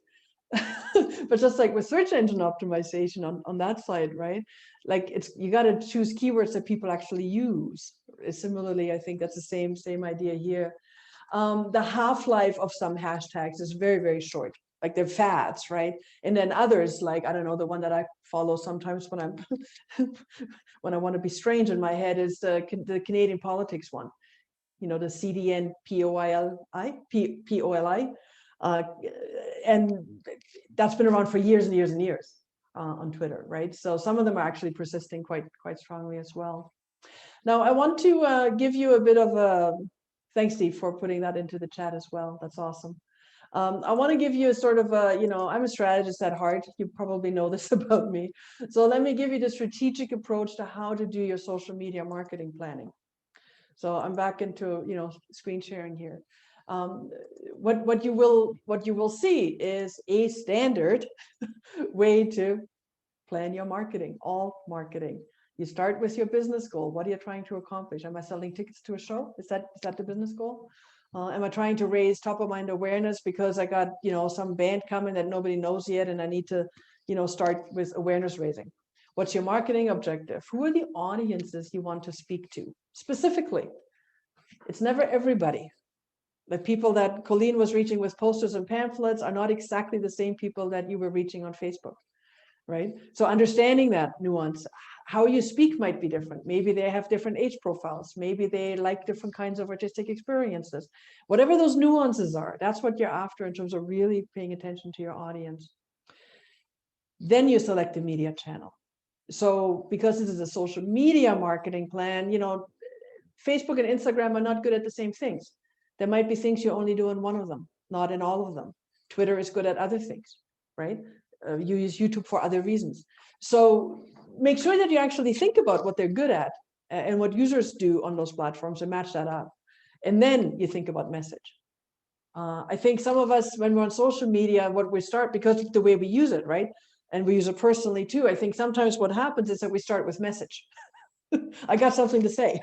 But just like with search engine optimization on that side, right? Like you got to choose keywords that people actually use. Similarly, I think that's the same idea here. The half-life of some hashtags is very, very short. Like they're fads, right? And then others, like, I don't know, the one that I follow sometimes when I'm when I want to be strange in my head is the Canadian politics one. The CDN POLI. And that's been around for years and years and years on Twitter, right? So some of them are actually persisting quite strongly as well. Now, I want to give you a bit of a thanks, Steve, for putting that into the chat as well. That's awesome. I want to give you a sort of a, I'm a strategist at heart. You probably know this about me. So let me give you the strategic approach to how to do your social media marketing planning. So I'm back into, screen sharing here. What you will see is a standard way to plan your marketing, all marketing. You start with your business goal. What are you trying to accomplish? Am I selling tickets to a show? Is that the business goal? Am I trying to raise top of mind awareness because I got, some band coming that nobody knows yet and I need to, start with awareness raising? What's your marketing objective? Who are the audiences you want to speak to specifically? It's never everybody. The people that Colleen was reaching with posters and pamphlets are not exactly the same people that you were reaching on Facebook, right? So understanding that nuance, how you speak might be different. Maybe they have different age profiles. Maybe they like different kinds of artistic experiences. Whatever those nuances are, that's what you're after in terms of really paying attention to your audience. Then you select the media channel. So because this is a social media marketing plan, Facebook and Instagram are not good at the same things. There might be things you only do in one of them, not in all of them. Twitter is good at other things, right? You use YouTube for other reasons. So make sure that you actually think about what they're good at and what users do on those platforms and match that up. And then you think about message. I think some of us, when we're on social media, because of the way we use it, right? And we use it personally too. I think sometimes what happens is that we start with message. I got something to say.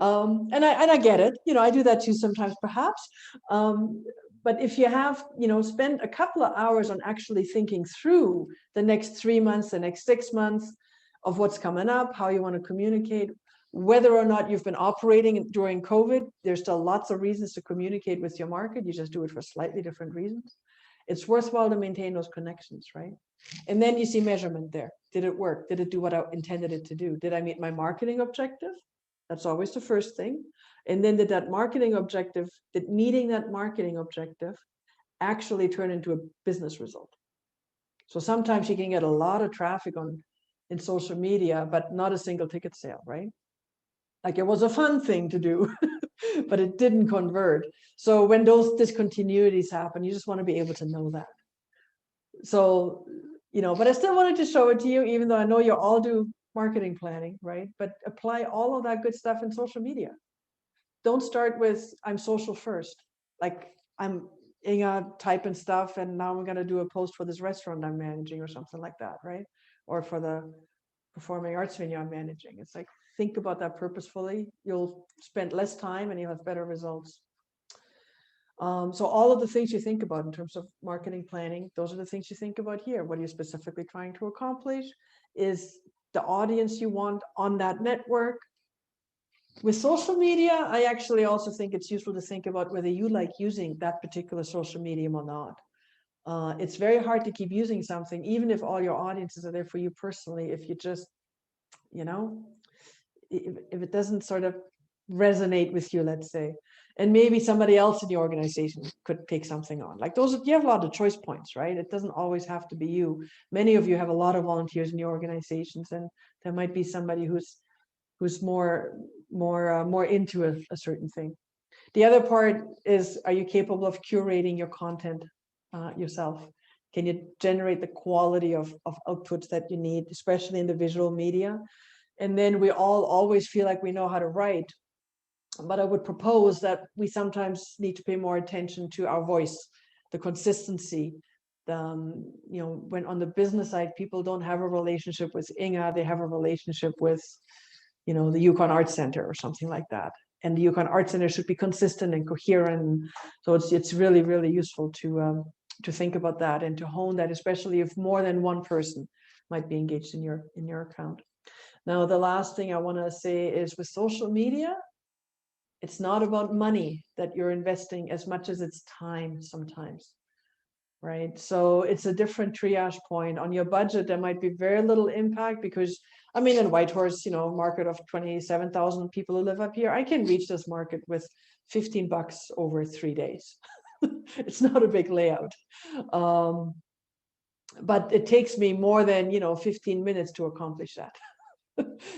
And I get it. I do that too sometimes, perhaps. But if you have, spend a couple of hours on actually thinking through the next 3 months, the next 6 months of what's coming up, how you want to communicate, whether or not you've been operating during COVID, there's still lots of reasons to communicate with your market. You just do it for slightly different reasons. It's worthwhile to maintain those connections, right? And then you see measurement there. Did it work? Did it do what I intended it to do? Did I meet my marketing objective? That's always the first thing. And then did meeting that marketing objective actually turn into a business result? So sometimes you can get a lot of traffic in social media, but not a single ticket sale, right? Like it was a fun thing to do, but it didn't convert. So when those discontinuities happen, you just want to be able to know that. So, but I still wanted to show it to you, even though I know you all do marketing planning, right? But apply all of that good stuff in social media. Don't start with, I'm social first. Like I'm Inga typing stuff and now I'm going to do a post for this restaurant I'm managing or something like that, right? Or for the performing arts venue I'm managing. It's like, think about that purposefully. You'll spend less time and you'll have better results. So all of the things you think about in terms of marketing planning, those are the things you think about here. What are you specifically trying to accomplish? Is the audience you want on that network? With social media, I actually also think it's useful to think about whether you like using that particular social medium or not. It's very hard to keep using something, even if all your audiences are there for you personally, if you just, if it doesn't sort of resonate with you, let's say, and maybe somebody else in the organization could take something on. Like those, you have a lot of choice points, right? It doesn't always have to be you. Many of you have a lot of volunteers in your organizations, and there might be somebody who's more into a certain thing. The other part is, are you capable of curating your content yourself? Can you generate the quality of outputs that you need, especially in the visual media? And then we all always feel like we know how to write, but I would propose that we sometimes need to pay more attention to our voice, the consistency. When on the business side, people don't have a relationship with Inga, they have a relationship with the Yukon Arts Center or something like that. And the Yukon Arts Center should be consistent and coherent. So it's really, really useful to think about that and to hone that, especially if more than one person might be engaged in your account. Now, the last thing I want to say is with social media, it's not about money that you're investing as much as it's time sometimes. Right. So it's a different triage point. On your budget, there might be very little impact because, in Whitehorse, market of 27,000 people who live up here, I can reach this market with $15 over 3 days. It's not a big layout. But it takes me more than, 15 minutes to accomplish that.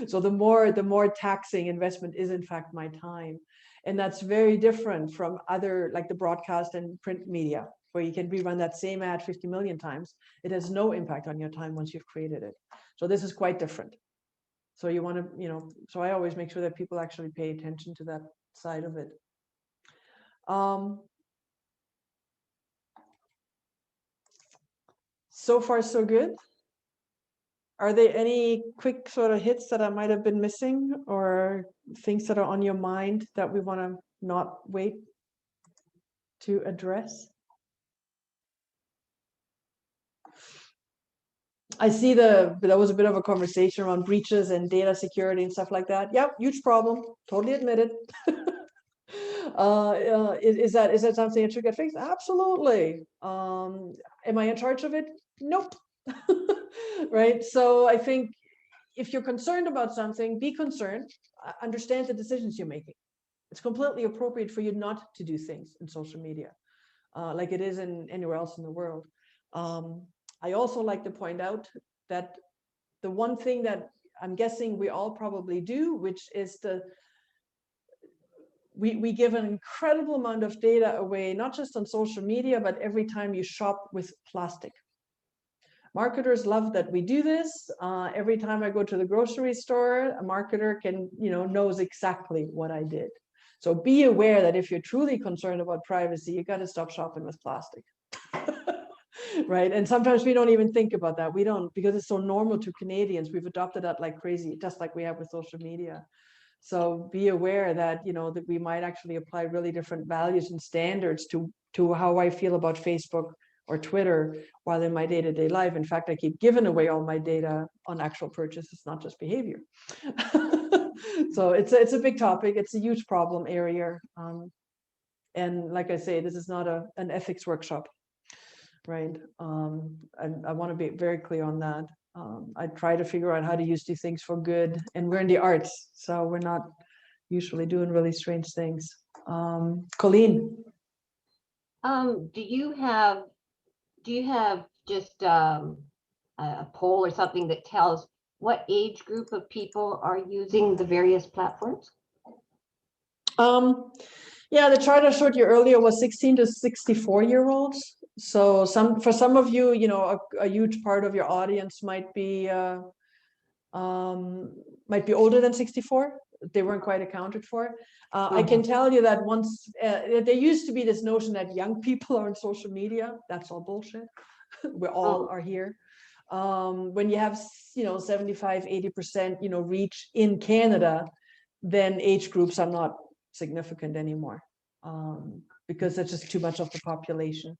So the more taxing investment is in fact my time. And that's very different from other, like the broadcast and print media, where you can rerun that same ad 50 million times. It has no impact on your time once you've created it. So this is quite different. So you want to, so I always make sure that people actually pay attention to that side of it. So far, so good. Are there any quick sort of hits that I might have been missing, or things that are on your mind that we want to not wait to address? I see there was a bit of a conversation around breaches and data security and stuff like that. Yep, huge problem. Totally admitted. Is that something that should get fixed? Absolutely. Am I in charge of it? Nope. Right. So I think if you're concerned about something, be concerned. Understand the decisions you're making. It's completely appropriate for you not to do things in social media, like it is in anywhere else in the world. I also like to point out that the one thing that I'm guessing we all probably do, which is we give an incredible amount of data away, not just on social media, but every time you shop with plastic. Marketers love that we do this. Every time I go to the grocery store, a marketer can, knows exactly what I did. So be aware that if you're truly concerned about privacy, you got to stop shopping with plastic. Right. And sometimes we don't even think about that. We don't, because it's so normal to Canadians. We've adopted that like crazy, just like we have with social media. So be aware that, that we might actually apply really different values and standards to how I feel about Facebook or Twitter while in my day-to-day life. In fact, I keep giving away all my data on actual purchases, not just behavior. So it's a big topic. It's a huge problem area. And like I say, this is not an ethics workshop, right? I want to be very clear on that. I try to figure out how to use these things for good, and we're in the arts, so we're not usually doing really strange things. Colleen. Do you have just a poll or something that tells what age group of people are using the various platforms? Yeah, the chart I showed you earlier was 16 to 64-year-olds. So for some of you, you know, a huge part of your audience might be older than 64. They weren't quite accounted for. I can tell you that once there used to be this notion that young people are on social media. That's all bullshit. We all are here. When you have, you know, 75, 80%, you know, reach in Canada, then age groups are not significant anymore, because that's just too much of the population.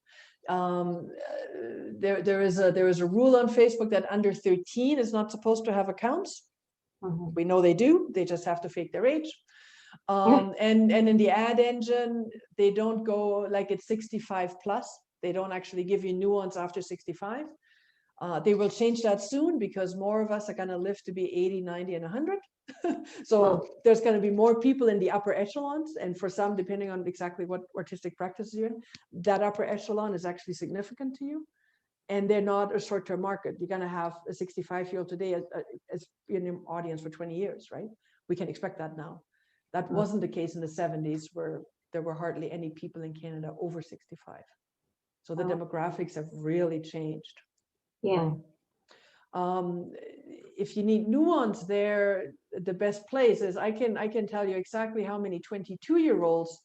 There is a rule on Facebook that under 13 is not supposed to have accounts. We know they do, they just have to fake their age. And in the ad engine, they don't go like it's 65 plus. They don't actually give you nuance after 65. They will change that soon because more of us are going to live to be 80, 90, and 100. So there's going to be more people in the upper echelons. And for some, depending on exactly what artistic practice you're in, that upper echelon is actually significant to you. And they're not a short-term market. You're going to have a 65-year-old today as in your audience for 20 years, right? We can expect that now. That wasn't the case in the 70s, where there were hardly any people in Canada over 65. So the demographics have really changed. Yeah. If you need nuance there, the best place is I can tell you exactly how many 22-year-olds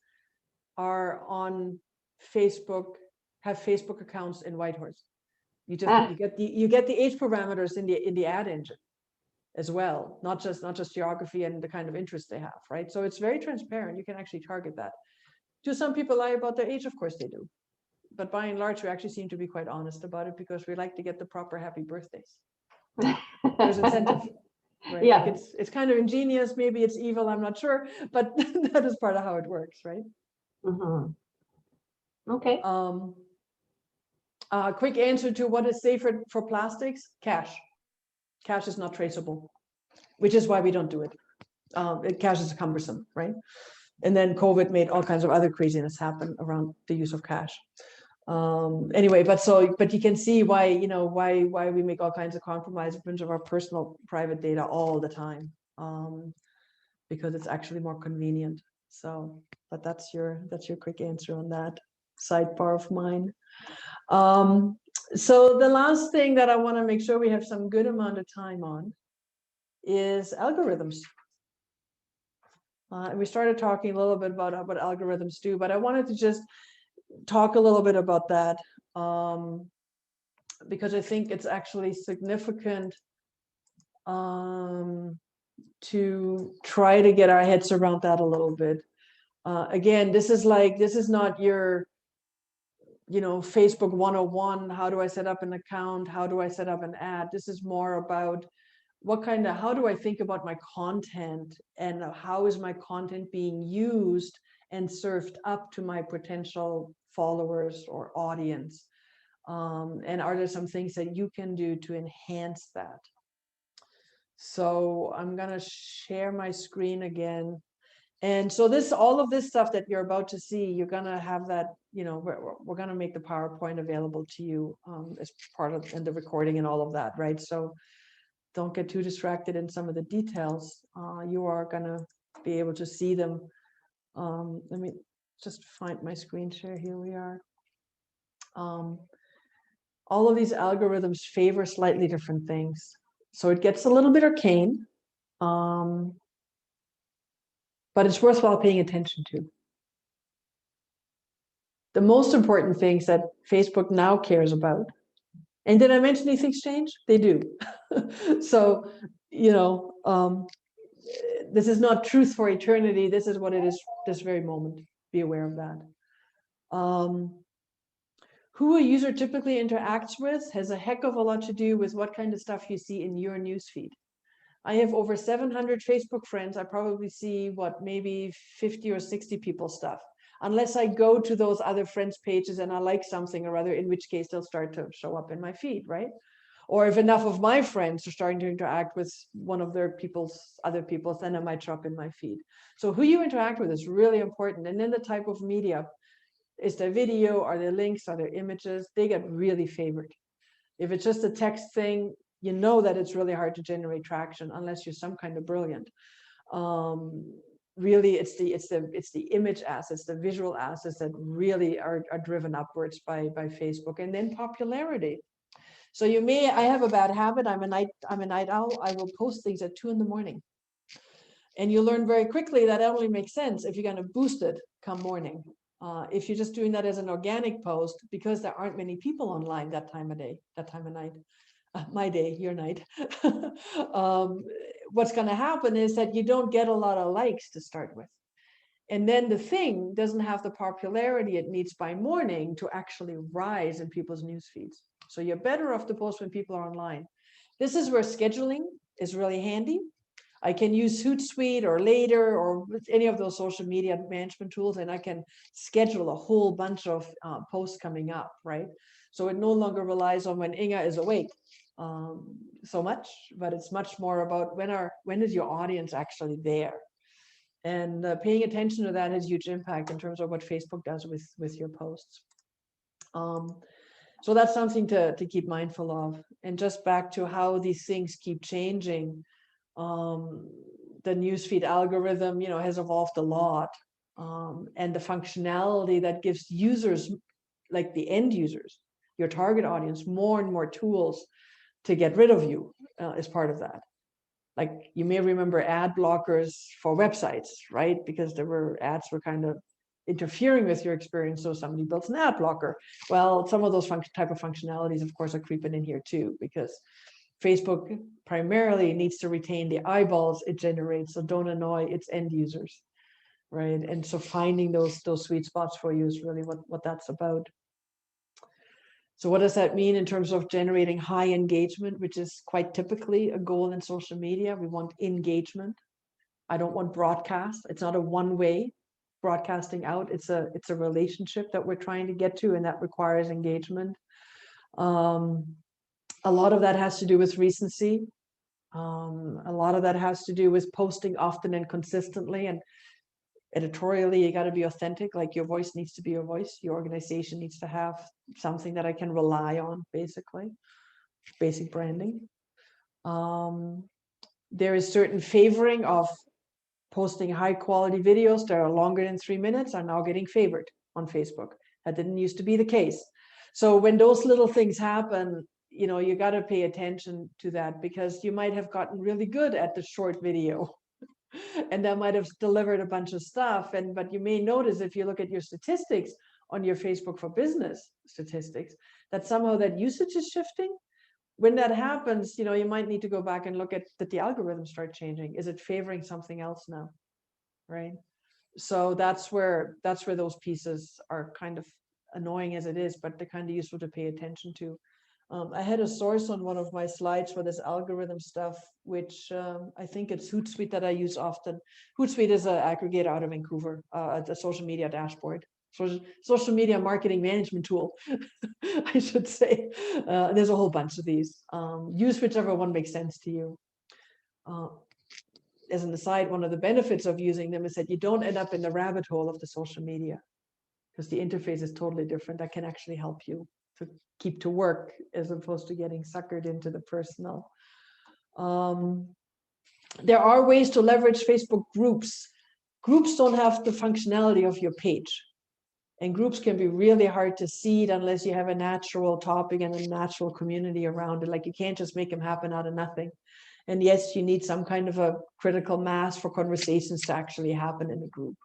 are on Facebook, have Facebook accounts in Whitehorse. You get the age parameters in the ad engine as well, not just geography and the kind of interest they have, right? So it's very transparent. You can actually target that. Do some people lie about their age? Of course they do. But by and large, we actually seem to be quite honest about it because we like to get the proper happy birthdays. There's incentive, right? Yeah. Like it's kind of ingenious. Maybe it's evil. I'm not sure, but that is part of how it works, right? Okay. Quick answer to what is safer for plastics: cash. Cash is not traceable, which is why we don't do it. Cash is cumbersome, right? And then COVID made all kinds of other craziness happen around the use of cash. Anyway, but you can see why, you know, why we make all kinds of compromises in terms of our personal private data all the time, because it's actually more convenient. So, but that's your quick answer on that sidebar of mine. So the last thing that I want to make sure we have some good amount of time on is algorithms. And we started talking a little bit about what algorithms do, but I wanted to just talk a little bit about that, because I think it's actually significant to try to get our heads around that a little bit. Again, this is not your, you know, Facebook 101. How do I set up an account? How do I set up an ad? This is more about how do I think about my content, and how is my content being used and served up to my potential followers or audience? And are there some things that you can do to enhance that? So I'm going to share my screen again. And so all of this stuff that you're about to see, you're going to have that, you know, we're going to make the PowerPoint available to you as part of the recording and all of that, right? So don't get too distracted in some of the details. You are going to be able to see them. Let me just find my screen share. Here we are. All of these algorithms favor slightly different things. So it gets a little bit arcane, but it's worthwhile paying attention to. The most important things that Facebook now cares about. And did I mention these things change? They do. So, you know, this is not truth for eternity. This is what it is this very moment. Be aware of that. Who a user typically interacts with has a heck of a lot to do with what kind of stuff you see in your newsfeed. I have over 700 Facebook friends. I probably see maybe 50 or 60 people's stuff, unless I go to those other friends' pages and I like something or other, in which case they'll start to show up in my feed, right? Or if enough of my friends are starting to interact with one of their other people's, then it might show up in my feed. So who you interact with is really important. And then the type of media. Is there video? Are there links? Are there images? They get really favored. If it's just a text thing, you know that it's really hard to generate traction unless you're some kind of brilliant. really it's the image assets, the visual assets that really are driven upwards by Facebook, and then popularity. So I have a bad habit. I'm a night owl. I will post things at 2 a.m. And you learn very quickly that only makes sense if you're going to boost it come morning. If you're just doing that as an organic post, because there aren't many people online that time of day, that time of night, my day, your night, what's going to happen is that you don't get a lot of likes to start with. And then the thing doesn't have the popularity it needs by morning to actually rise in people's news feeds. So you're better off to post when people are online. This is where scheduling is really handy. I can use Hootsuite or Later or any of those social media management tools, and I can schedule a whole bunch of posts coming up, right? So it no longer relies on when Inga is awake so much, but it's much more about when is your audience actually there? And paying attention to that has huge impact in terms of what Facebook does with your posts. So that's something to keep mindful of. And just back to how these things keep changing. The newsfeed algorithm, has evolved a lot, and the functionality that gives users, like the end users, your target audience, more and more tools to get rid of you is part of that. Like you may remember ad blockers for websites, right? Because ads were kind of interfering with your experience, so somebody built an ad blocker. Well, some of those type of functionalities, of course, are creeping in here too, because Facebook primarily needs to retain the eyeballs it generates, so don't annoy its end users, right? And so finding those sweet spots for you is really what that's about. So what does that mean in terms of generating high engagement, which is quite typically a goal in social media? We want engagement. I don't want broadcast. It's not a one-way broadcasting out. It's a relationship that we're trying to get to, and that requires engagement. A lot of that has to do with recency. A lot of that has to do with posting often and consistently, and editorially, you got to be authentic. Like your voice needs to be your voice. Your organization needs to have something that I can rely on, basically. Basic branding. There is certain favoring of posting high quality videos that are longer than 3 minutes are now getting favored on Facebook. That didn't used to be the case. So when those little things happen, you got to pay attention to that, because you might have gotten really good at the short video and that might have delivered a bunch of stuff. But you may notice, if you look at your statistics on your Facebook for Business statistics, that somehow that usage is shifting. When that happens, you might need to go back and look at that the algorithms start changing. Is it favoring something else now, right? So that's where those pieces are kind of annoying as it is, but they're kind of useful to pay attention to. I had a source on one of my slides for this algorithm stuff, which I think it's Hootsuite that I use often. Hootsuite is an aggregator out of Vancouver, a social media dashboard, social media marketing management tool, I should say. There's a whole bunch of these. Use whichever one makes sense to you. As an aside, one of the benefits of using them is that you don't end up in the rabbit hole of the social media, because the interface is totally different. That can actually help you to keep to work as opposed to getting suckered into the personal. There are ways to leverage Facebook groups. Groups don't have the functionality of your page, and groups can be really hard to seed unless you have a natural topic and a natural community around it. Like you can't just make them happen out of nothing. And yes, you need some kind of a critical mass for conversations to actually happen in a group.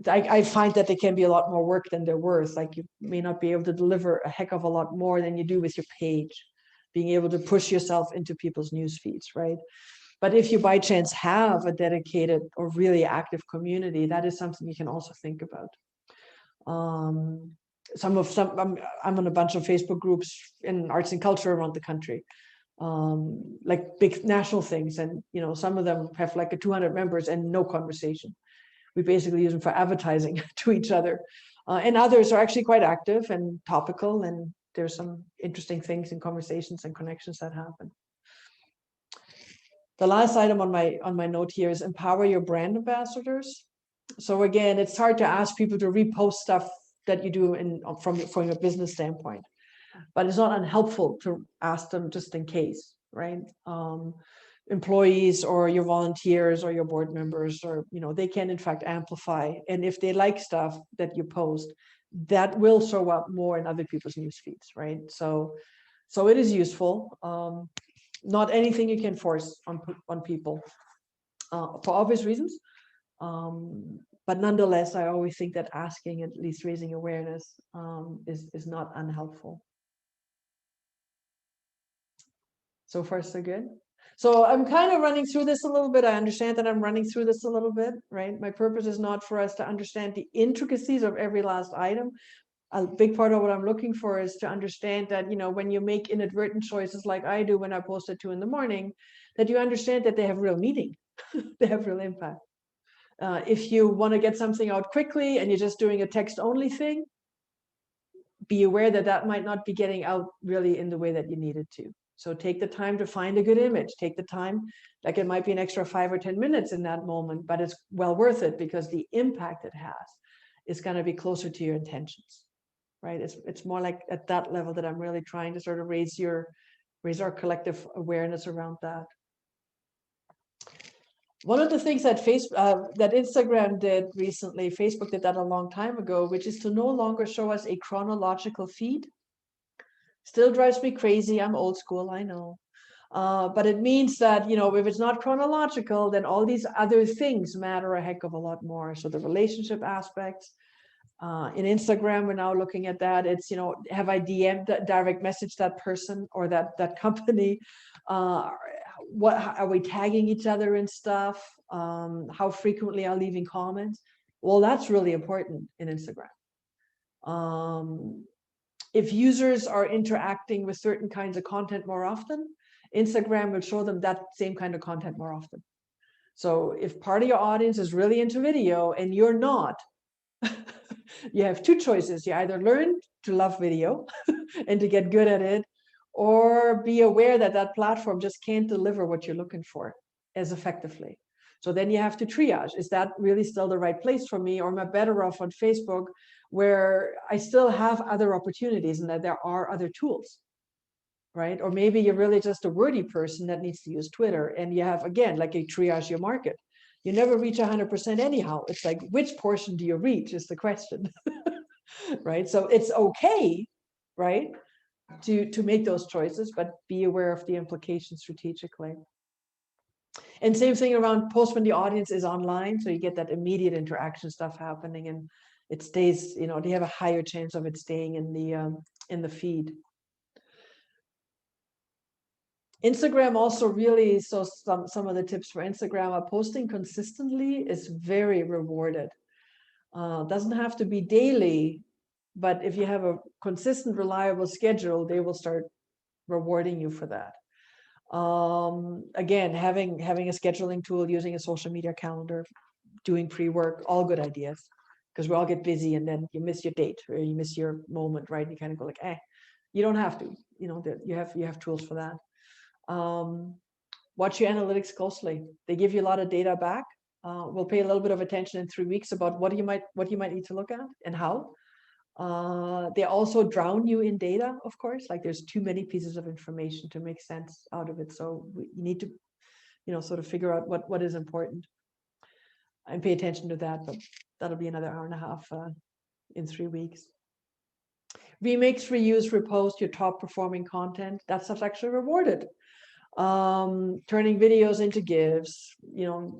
I find that they can be a lot more work than they're worth. Like you may not be able to deliver a heck of a lot more than you do with your page, being able to push yourself into people's news feeds, right? But if you by chance have a dedicated or really active community, that is something you can also think about. I'm on a bunch of Facebook groups in arts and culture around the country, like big national things, and some of them have like 200 members and no conversation. We basically use them for advertising to each other, and others are actually quite active and topical, and there's some interesting things and conversations and connections that happen. The last item on my note here is empower your brand ambassadors. So again, it's hard to ask people to repost stuff that you do from a business standpoint, but it's not unhelpful to ask them just in case, right? employees or your volunteers or your board members, or they can in fact amplify. And if they like stuff that you post, that will show up more in other people's news feeds, right? So it is useful. Not anything you can force on people for obvious reasons. But nonetheless, I always think that asking, at least raising awareness, is not unhelpful. So far, so good. So I'm kind of running through this a little bit. I understand that I'm running through this a little bit, right? My purpose is not for us to understand the intricacies of every last item. A big part of what I'm looking for is to understand that, when you make inadvertent choices like I do when I post at 2 a.m, that you understand that they have real meaning, they have real impact. If you want to get something out quickly and you're just doing a text only thing, be aware that that might not be getting out really in the way that you need it to. So take the time to find a good image, take the time, like it might be an extra 5 or 10 minutes in that moment, but it's well worth it because the impact it has is going to be closer to your intentions, right? It's more like at that level that I'm really trying to sort of raise our collective awareness around that. One of the things that that Instagram did recently, Facebook did that a long time ago, which is to no longer show us a chronological feed. Still drives me crazy. I'm old school, I know. But it means that, if it's not chronological, then all these other things matter a heck of a lot more. So the relationship aspects. In Instagram, we're now looking at that. It's, have I DM'd, direct message that person or that company? What are we tagging each other and stuff? How frequently are leaving comments? Well, that's really important in Instagram. If users are interacting with certain kinds of content more often, Instagram will show them that same kind of content more often. So if part of your audience is really into video and you're not, you have two choices. You either learn to love video and to get good at it, or be aware that that platform just can't deliver what you're looking for as effectively. So then you have to triage. Is that really still the right place for me? Or am I better off on Facebook, where I still have other opportunities and that there are other tools, right? Or maybe you're really just a wordy person that needs to use Twitter, and you have, again, like a triage your market. You never reach 100% anyhow. It's like, which portion do you reach is the question, right? So it's okay, right, to make those choices, but be aware of the implications strategically. And same thing around post when the audience is online, so you get that immediate interaction stuff happening, and it stays, they have a higher chance of it staying in the feed. Instagram also really, so some of the tips for Instagram are posting consistently is very rewarded. Doesn't have to be daily, but if you have a consistent, reliable schedule, they will start rewarding you for that. Again, having a scheduling tool, using a social media calendar, doing pre-work, all good ideas, because we all get busy and then you miss your date or you miss your moment, right? You kind of go like, you don't have to, you have tools for that. Watch your analytics closely. They give you a lot of data back. We'll pay a little bit of attention in 3 weeks about what you might need to look at and how. They also drown you in data, of course, like there's too many pieces of information to make sense out of it. So you need to, sort of figure out what is important and pay attention to that, but that'll be another 1.5 hours in 3 weeks. Remix, reuse, repost your top performing content. That stuff's actually rewarded. Turning videos into GIFs,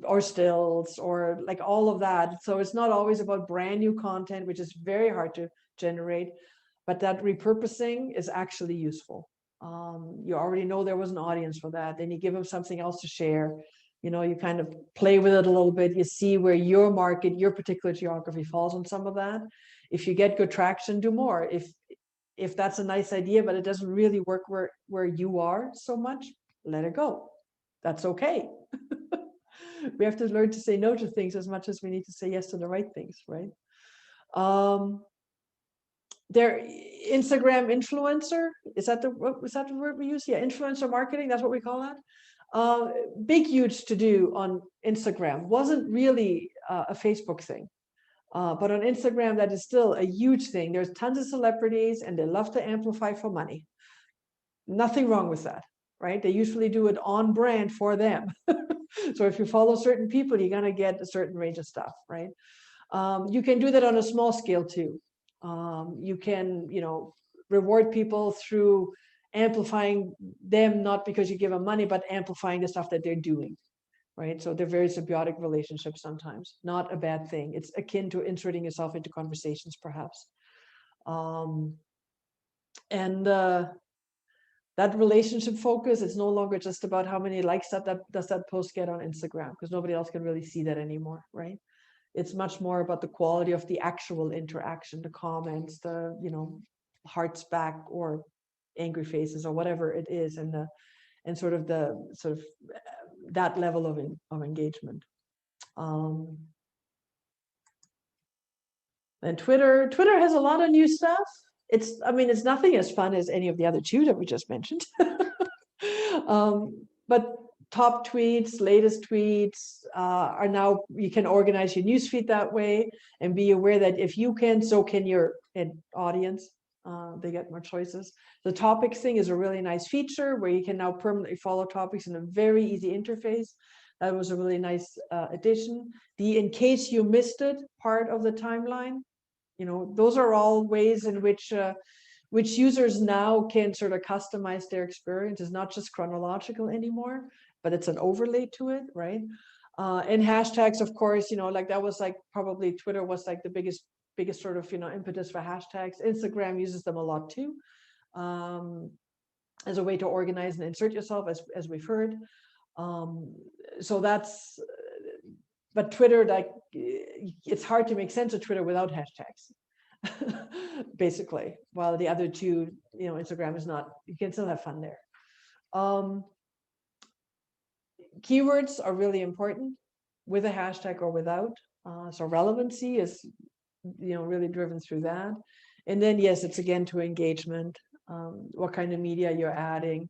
or stills, or like all of that. So it's not always about brand new content, which is very hard to generate, but that repurposing is actually useful. You already know there was an audience for that. Then you give them something else to share. You kind of play with it a little bit. You see where your market, your particular geography falls on some of that. If you get good traction, do more. If that's a nice idea, but it doesn't really work where you are so much, let it go. That's okay. We have to learn to say no to things as much as we need to say yes to the right things, right? Their Instagram influencer, is that the word we use? Yeah, influencer marketing, that's what we call that. Big, huge to do on Instagram. Wasn't really a Facebook thing. But on Instagram, that is still a huge thing. There's tons of celebrities and they love to amplify for money. Nothing wrong with that. right? They usually do it on brand for them. So if you follow certain people, you're gonna get a certain range of stuff, right? You can do that on a small scale too. You can, reward people through amplifying them, not because you give them money, but amplifying the stuff that they're doing, right? So they're very symbiotic relationships sometimes, not a bad thing. It's akin to inserting yourself into conversations, perhaps. And that relationship focus, it's no longer just about how many likes does that post get on Instagram, because nobody else can really see that anymore, right? It's much more about the quality of the actual interaction, the comments, the, hearts back or angry faces or whatever it is, and that level of engagement. And Twitter has a lot of new stuff. It's nothing as fun as any of the other two that we just mentioned. But top tweets, latest tweets are now, you can organize your newsfeed that way and be aware that if you can, so can your audience. They get more choices. The topics thing is a really nice feature where you can now permanently follow topics in a very easy interface. That was a really nice addition. The in case you missed it part of the timeline, those are all ways in which users now can sort of customize their experience. It's not just chronological anymore, but it's an overlay to it, right? And hashtags, of course, that was like probably Twitter was like the biggest sort of impetus for hashtags. Instagram uses them a lot too, as a way to organize and insert yourself, as we've heard. So that's, but Twitter, like, it's hard to make sense of Twitter without hashtags. Basically, while the other two, Instagram is not, you can still have fun there. Keywords are really important with a hashtag or without. So relevancy is, really driven through that. And then, yes, it's again to engagement, what kind of media you're adding,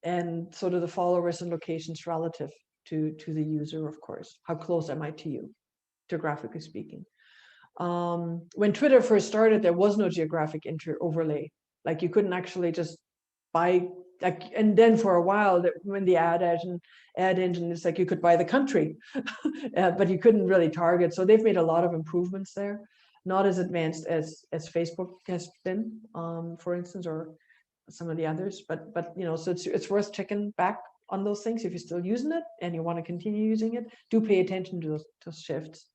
and sort of the followers and locations relative to the user, of course. How close am I to you, geographically speaking? When Twitter first started, there was no geographic overlay. Like you couldn't actually just buy, like, and then for a while, when the ad engine is like you could buy the country, but you couldn't really target. So they've made a lot of improvements there, not as advanced as Facebook has been, for instance, or some of the others. But so it's worth checking back on those things if you're still using it and you want to continue using it. Do pay attention to those shifts.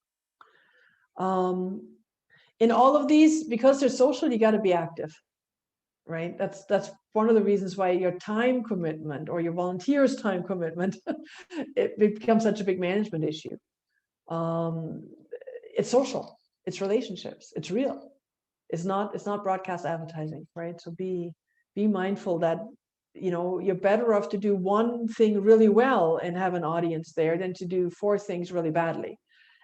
In all of these, because they're social, you got to be active, right? That's one of the reasons why your time commitment or your volunteers' time commitment, it becomes such a big management issue. It's social, it's relationships, it's real. It's not broadcast advertising, right? So be mindful that you're better off to do one thing really well and have an audience there than to do 4 things really badly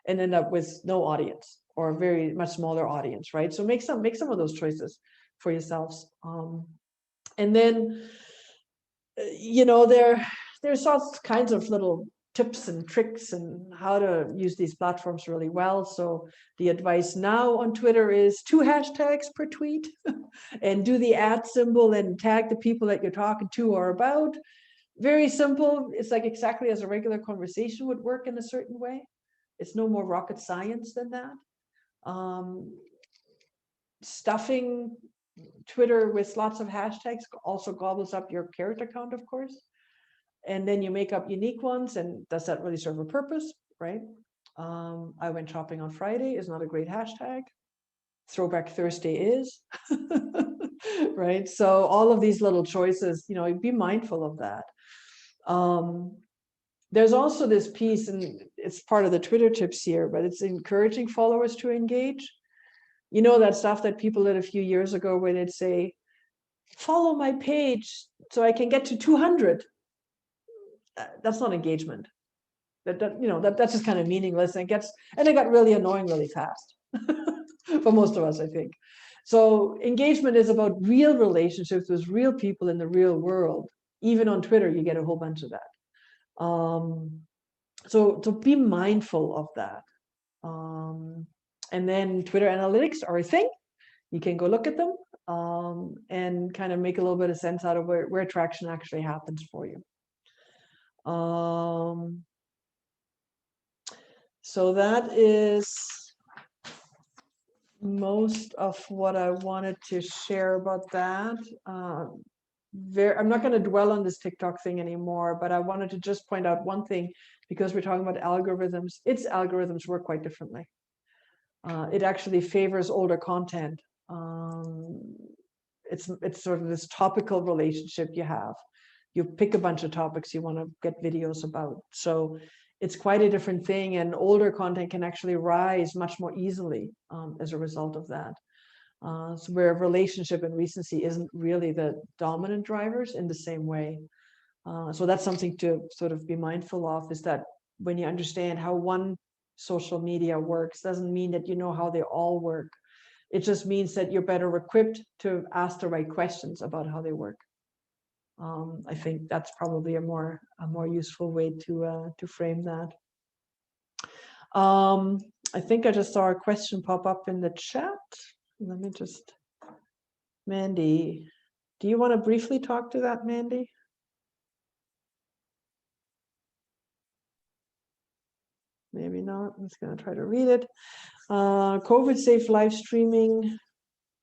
and end up with no audience or a very much smaller audience, right? So make some of those choices for yourselves. And then, there's all kinds of little tips and tricks and how to use these platforms really well. So the advice now on Twitter is 2 hashtags per tweet and do the @ symbol and tag the people that you're talking to or about. Very simple. It's like exactly as a regular conversation would work in a certain way. It's no more rocket science than that. Stuffing Twitter with lots of hashtags also gobbles up your character count, of course. And then you make up unique ones, and does that really serve a purpose, right? I went shopping on Friday is not a great hashtag. Throwback Thursday is, right? So all of these little choices, be mindful of that. There's also this piece, and it's part of the Twitter tips here, but it's encouraging followers to engage. That stuff that people did a few years ago where they'd say, follow my page so I can get to 200. That's not engagement. That's just kind of meaningless, and it got really annoying really fast for most of us, I think. So engagement is about real relationships with real people in the real world. Even on Twitter, you get a whole bunch of that. So be mindful of that. And then Twitter analytics are a thing. You can go look at them. and kind of make a little bit of sense out of where traction actually happens for you. So that is most of what I wanted to share about that. I'm not going to dwell on this TikTok thing anymore, but I wanted to just point out one thing, because we're talking about algorithms. Its algorithms work quite differently. It actually favors older content. It's sort of this topical relationship you have. You pick a bunch of topics you want to get videos about. So it's quite a different thing, and older content can actually rise much more easily as a result of that. So where relationship and recency isn't really the dominant drivers in the same way. So that's something to sort of be mindful of, is that when you understand how one social media works, doesn't mean that you know how they all work. It just means that you're better equipped to ask the right questions about how they work. I think that's probably a more useful way to frame that. I think I just saw a question pop up in the chat. Let me just, Mandy, do you want to briefly talk to that, Mandy? Maybe not. I'm just going to try to read it. COVID safe live streaming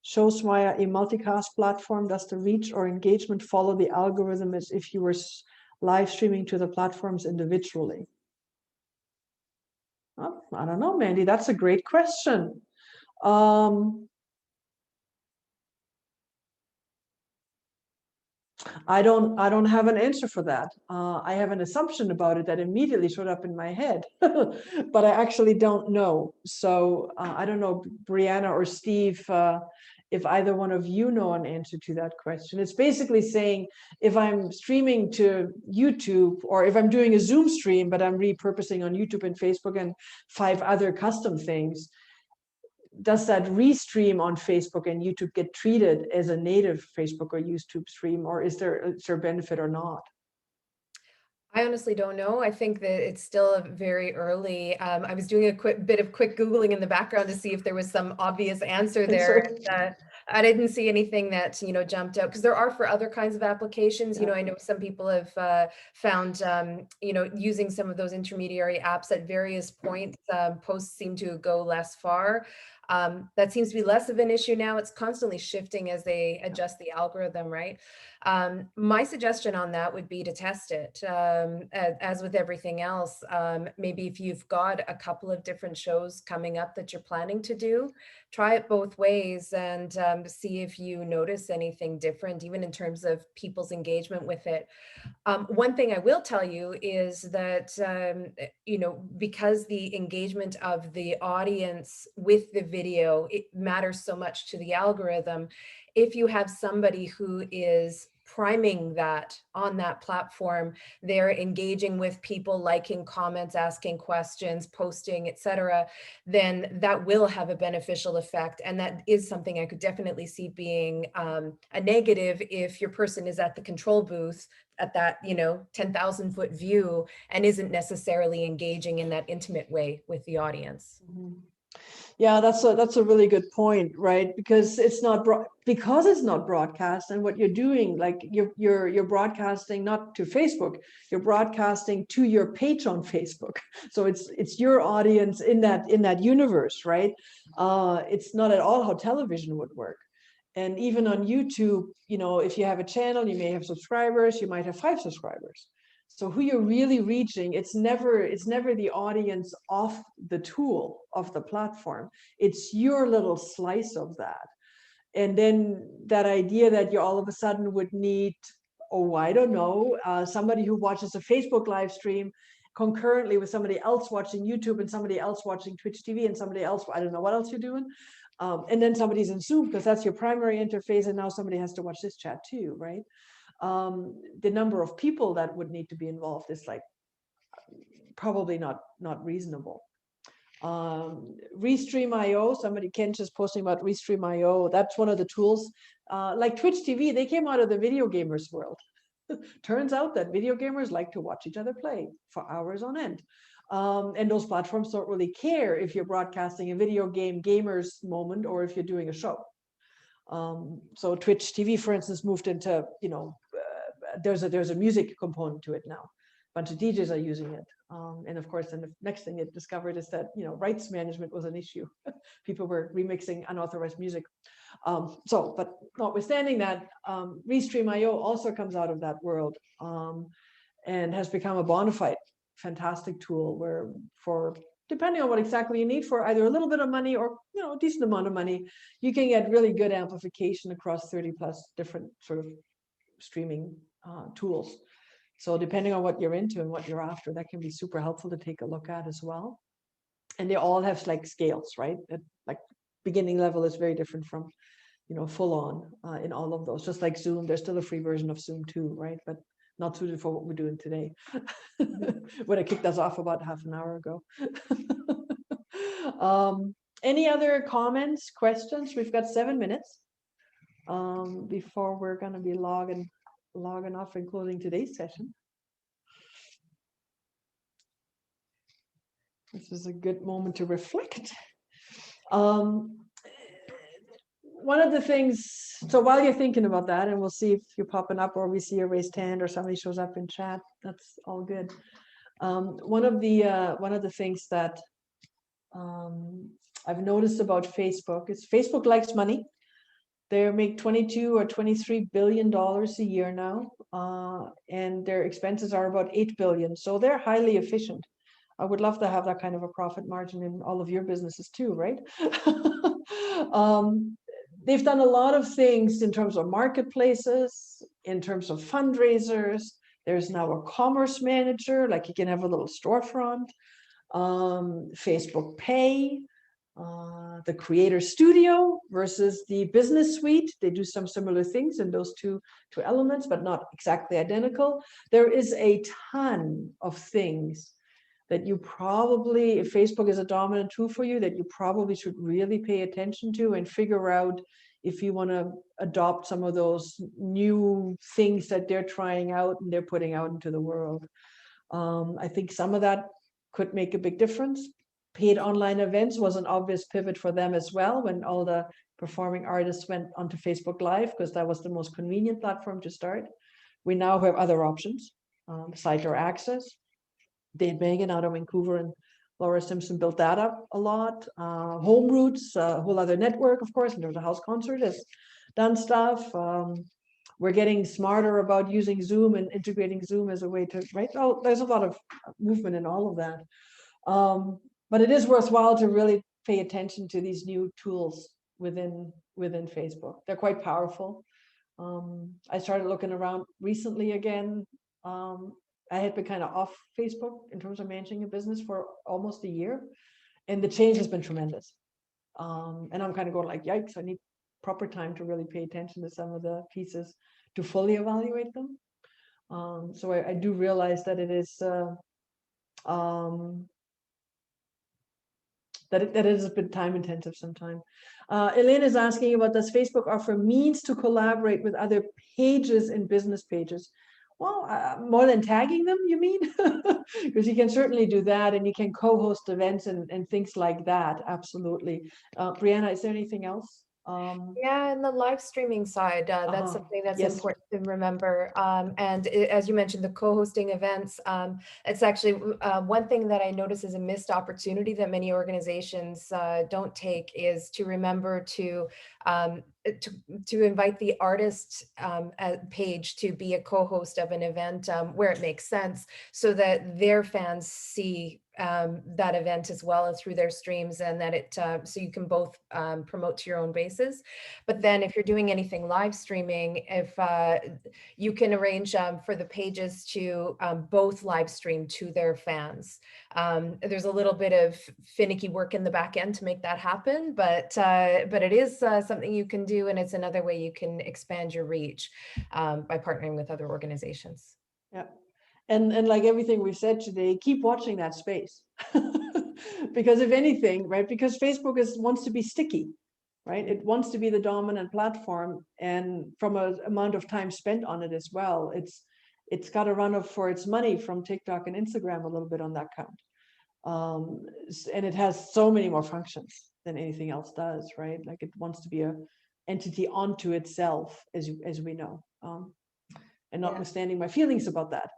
shows via a multicast platform. Does the reach or engagement follow the algorithm as if you were live streaming to the platforms individually? Oh, I don't know, Mandy. That's a great question. I don't have an answer for that. I have an assumption about it that immediately showed up in my head, but I actually don't know. So I don't know, Brianna or Steve, if either one of you know an answer to that question. It's basically saying, if I'm streaming to YouTube, or if I'm doing a Zoom stream, but I'm repurposing on YouTube and Facebook and 5 other custom things, does that restream on Facebook and YouTube get treated as a native Facebook or YouTube stream, or is there a benefit or not? I honestly don't know. I think that it's still very early. I was doing a bit of quick Googling in the background to see if there was some obvious answer there. I didn't see anything that, jumped out, because there are for other kinds of applications. Yeah. I know some people have found, using some of those intermediary apps at various points, posts seem to go less far. That seems to be less of an issue now. It's constantly shifting as they adjust the algorithm, right? My suggestion on that would be to test it. As with everything else, maybe if you've got a couple of different shows coming up that you're planning to do, try it both ways and see if you notice anything different, even in terms of people's engagement with it. One thing I will tell you is that, because the engagement of the audience with the video, it matters so much to the algorithm. If you have somebody who is priming that on that platform, they're engaging with people, liking comments, asking questions, posting, etc., then that will have a beneficial effect. And that is something I could definitely see being a negative if your person is at the control booth at that 10,000-foot view and isn't necessarily engaging in that intimate way with the audience. Mm-hmm. Yeah, that's a really good point, right? Because it's not broadcast, and what you're doing, like you're broadcasting not to Facebook, you're broadcasting to your page on Facebook. So it's your audience in that universe, right? It's not at all how television would work. And even on YouTube, if you have a channel, you may have subscribers, you might have 5 subscribers. So who you're really reaching, it's never the audience of the tool, of the platform. It's your little slice of that. And then that idea that you all of a sudden would need, I don't know, somebody who watches a Facebook live stream concurrently with somebody else watching YouTube and somebody else watching Twitch TV and somebody else, I don't know what else you're doing. And then somebody's in Zoom because that's your primary interface, and now somebody has to watch this chat too, right? The number of people that would need to be involved is probably not reasonable. Restream.io, Ken just posting about Restream.io. That's one of the tools. Like Twitch TV, they came out of the video gamers world. Turns out that video gamers like to watch each other play for hours on end. And those platforms don't really care if you're broadcasting a video game gamers moment or if you're doing a show. So Twitch TV, for instance, moved into, you know, there's a music component to it now. A bunch of DJs are using it. And of course, then the next thing it discovered is that, you know, rights management was an issue. People were remixing unauthorized music. But notwithstanding that, Restream.io also comes out of that world, and has become a bona fide fantastic tool where, for depending on what exactly you need, for either a little bit of money or, you know, a decent amount of money, you can get really good amplification across 30 plus different sort of streaming tools. So depending on what you're into and what you're after, that can be super helpful to take a look at as well. And they all have like scales, right? Like beginning level is very different from, you know, full on in all of those. Just like Zoom, there's still a free version of Zoom too, right? But not suited for what we're doing today. Would have kicked us off about half an hour ago. Any other comments, questions? We've got 7 minutes before we're going to be logging off and closing today's session. This is a good moment to reflect. One of the things, so while you're thinking about that, and we'll see if you're popping up or we see a raised hand or somebody shows up in chat, that's all good. One of the things that I've noticed about Facebook is Facebook likes money. They make 22 or 23 billion dollars a year now, and their expenses are about 8 billion. So they're highly efficient. I would love to have that kind of a profit margin in all of your businesses too, right? They've done a lot of things in terms of marketplaces, in terms of fundraisers. There's now a commerce manager, like you can have a little storefront, Facebook Pay, the Creator Studio versus the Business Suite. They do some similar things in those two elements, but not exactly identical. There is a ton of things that you probably, if Facebook is a dominant tool for you, that you probably should really pay attention to and figure out if you want to adopt some of those new things that they're trying out and they're putting out into the world. I think some of that could make a big difference. Paid online events was an obvious pivot for them as well when all the performing artists went onto Facebook Live, because that was the most convenient platform to start. We now have other options, Site Access. Dave Megan out of Vancouver and Laura Simpson built that up a lot. Home Roots, a whole other network, of course, and there's a house concert has done stuff. We're getting smarter about using Zoom and integrating Zoom as a way to, right? Oh, there's a lot of movement in all of that. But it is worthwhile to really pay attention to these new tools within Facebook. They're quite powerful. I started looking around recently again. I had been kind of off Facebook in terms of managing a business for almost a year, and the change has been tremendous. And I'm kind of going like, yikes, I need proper time to really pay attention to some of the pieces to fully evaluate them. So I do realize that it is that it is a bit time intensive sometimes. Elaine is asking about, does Facebook offer means to collaborate with other pages and business pages? Well, more than tagging them, you mean? Because you can certainly do that, and you can co-host events and things like that. Absolutely. Brianna, is there anything else? Yeah, and the live streaming side, that's something that's yes. important to remember. As you mentioned, the co-hosting events, it's actually one thing that I notice is a missed opportunity that many organizations don't take, is to remember to invite the artist page to be a co-host of an event where it makes sense, so that their fans see that event as well as through their streams, and that it so you can both promote to your own bases. But then if you're doing anything live streaming, if you can arrange for the pages to both live stream to their fans. There's a little bit of finicky work in the back end to make that happen, but it is something you can do, and it's another way you can expand your reach by partnering with other organizations. Yeah. And like everything we've said today, keep watching that space. Because if anything, right, because Facebook wants to be sticky, right? It wants to be the dominant platform, and from an amount of time spent on it as well, it's got a run up for its money from TikTok and Instagram a little bit on that count. And it has so many more functions than anything else does, right? Like it wants to be a entity onto itself, as we know. And Yeah. notwithstanding my feelings about that.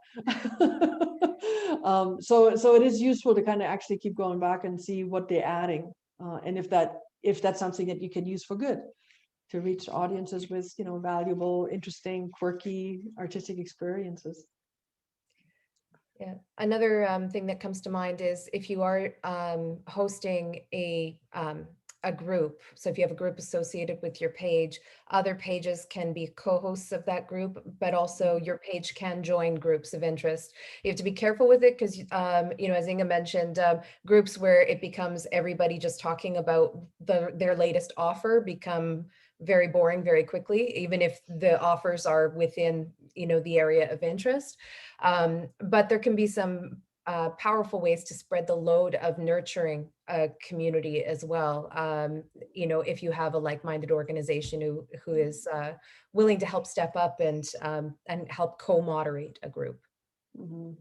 So it is useful to kind of actually keep going back and see what they're adding, and if that's something that you can use for good to reach audiences with, valuable, interesting, quirky, artistic experiences. Yeah, another thing that comes to mind is if you are hosting a group. So if you have a group associated with your page, other pages can be co-hosts of that group, but also your page can join groups of interest. You have to be careful with it because, as Inga mentioned, groups where it becomes everybody just talking about their latest offer become very boring very quickly, even if the offers are within, the area of interest. But there can be some powerful ways to spread the load of nurturing a community as well. If you have a like-minded organization who is willing to help step up and help co-moderate a group. Mhm.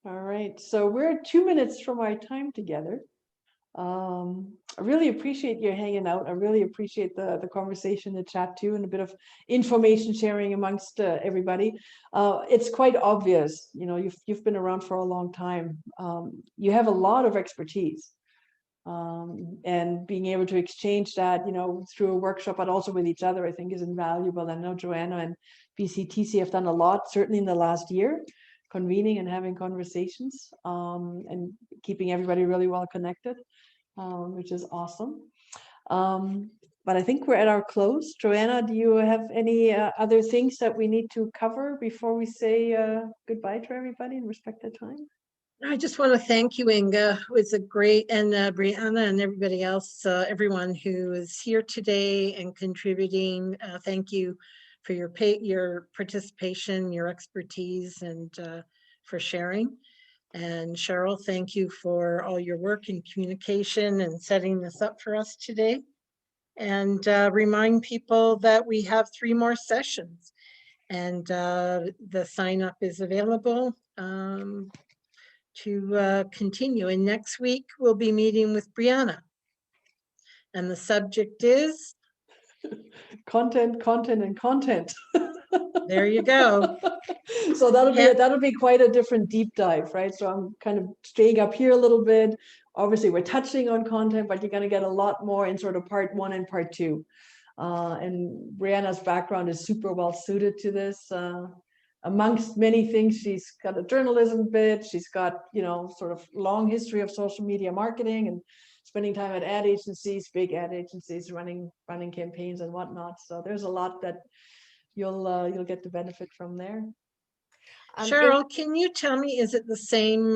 All right, so we're 2 minutes from our time together. I really appreciate you hanging out. I really appreciate the conversation, the chat too, and a bit of information sharing amongst everybody. It's quite obvious, you've been around for a long time. You have a lot of expertise, and being able to exchange that, through a workshop, but also with each other, I think is invaluable. I know Joanna and BCTC have done a lot, certainly in the last year, convening and having conversations, and keeping everybody really well connected, which is awesome. But I think we're at our close. Joanna, do you have any other things that we need to cover before we say goodbye to everybody and respect their time? I just want to thank you, Inga. It was a great, and Brianna and everybody else, everyone who is here today and contributing. Thank you for your participation, your expertise, and for sharing. And Cheryl, thank you for all your work in communication and setting this up for us today. And remind people that we have 3 more sessions, and the sign up is available to continue. And next week we'll be meeting with Brianna, and the subject is Content, and content. there you go. So Yeah. that'll be quite a different deep dive, right? So I'm kind of staying up here a little bit. Obviously, we're touching on content, but you're going to get a lot more in sort of part 1 and part 2. And Brianna's background is super well suited to this. Amongst many things, she's got a journalism bit. She's got, sort of long history of social media marketing and spending time at ad agencies, big ad agencies, running campaigns and whatnot. So there's a lot that you'll get the benefit from there. Cheryl, can you tell me, is it the same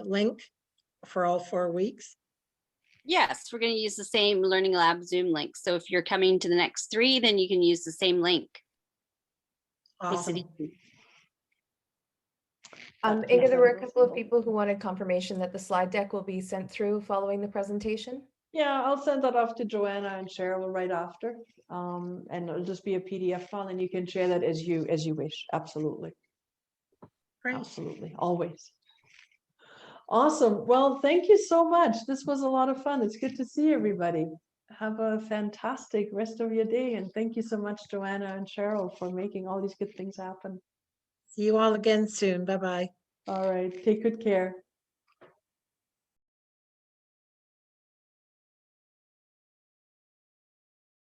link for all 4 weeks? Yes, we're going to use the same Learning Lab Zoom link. So if you're coming to the next 3, then you can use the same link. Awesome. Inga, there were a couple of people who wanted confirmation that the slide deck will be sent through following the presentation. Yeah, I'll send that off to Joanna and Cheryl right after. And it'll just be a PDF file, and you can share that as you wish. Absolutely. Great. Absolutely. Always. Awesome. Well, thank you so much. This was a lot of fun. It's good to see everybody. Have a fantastic rest of your day. And thank you so much, Joanna and Cheryl, for making all these good things happen. See you all again soon. Bye-bye. All right. Take good care.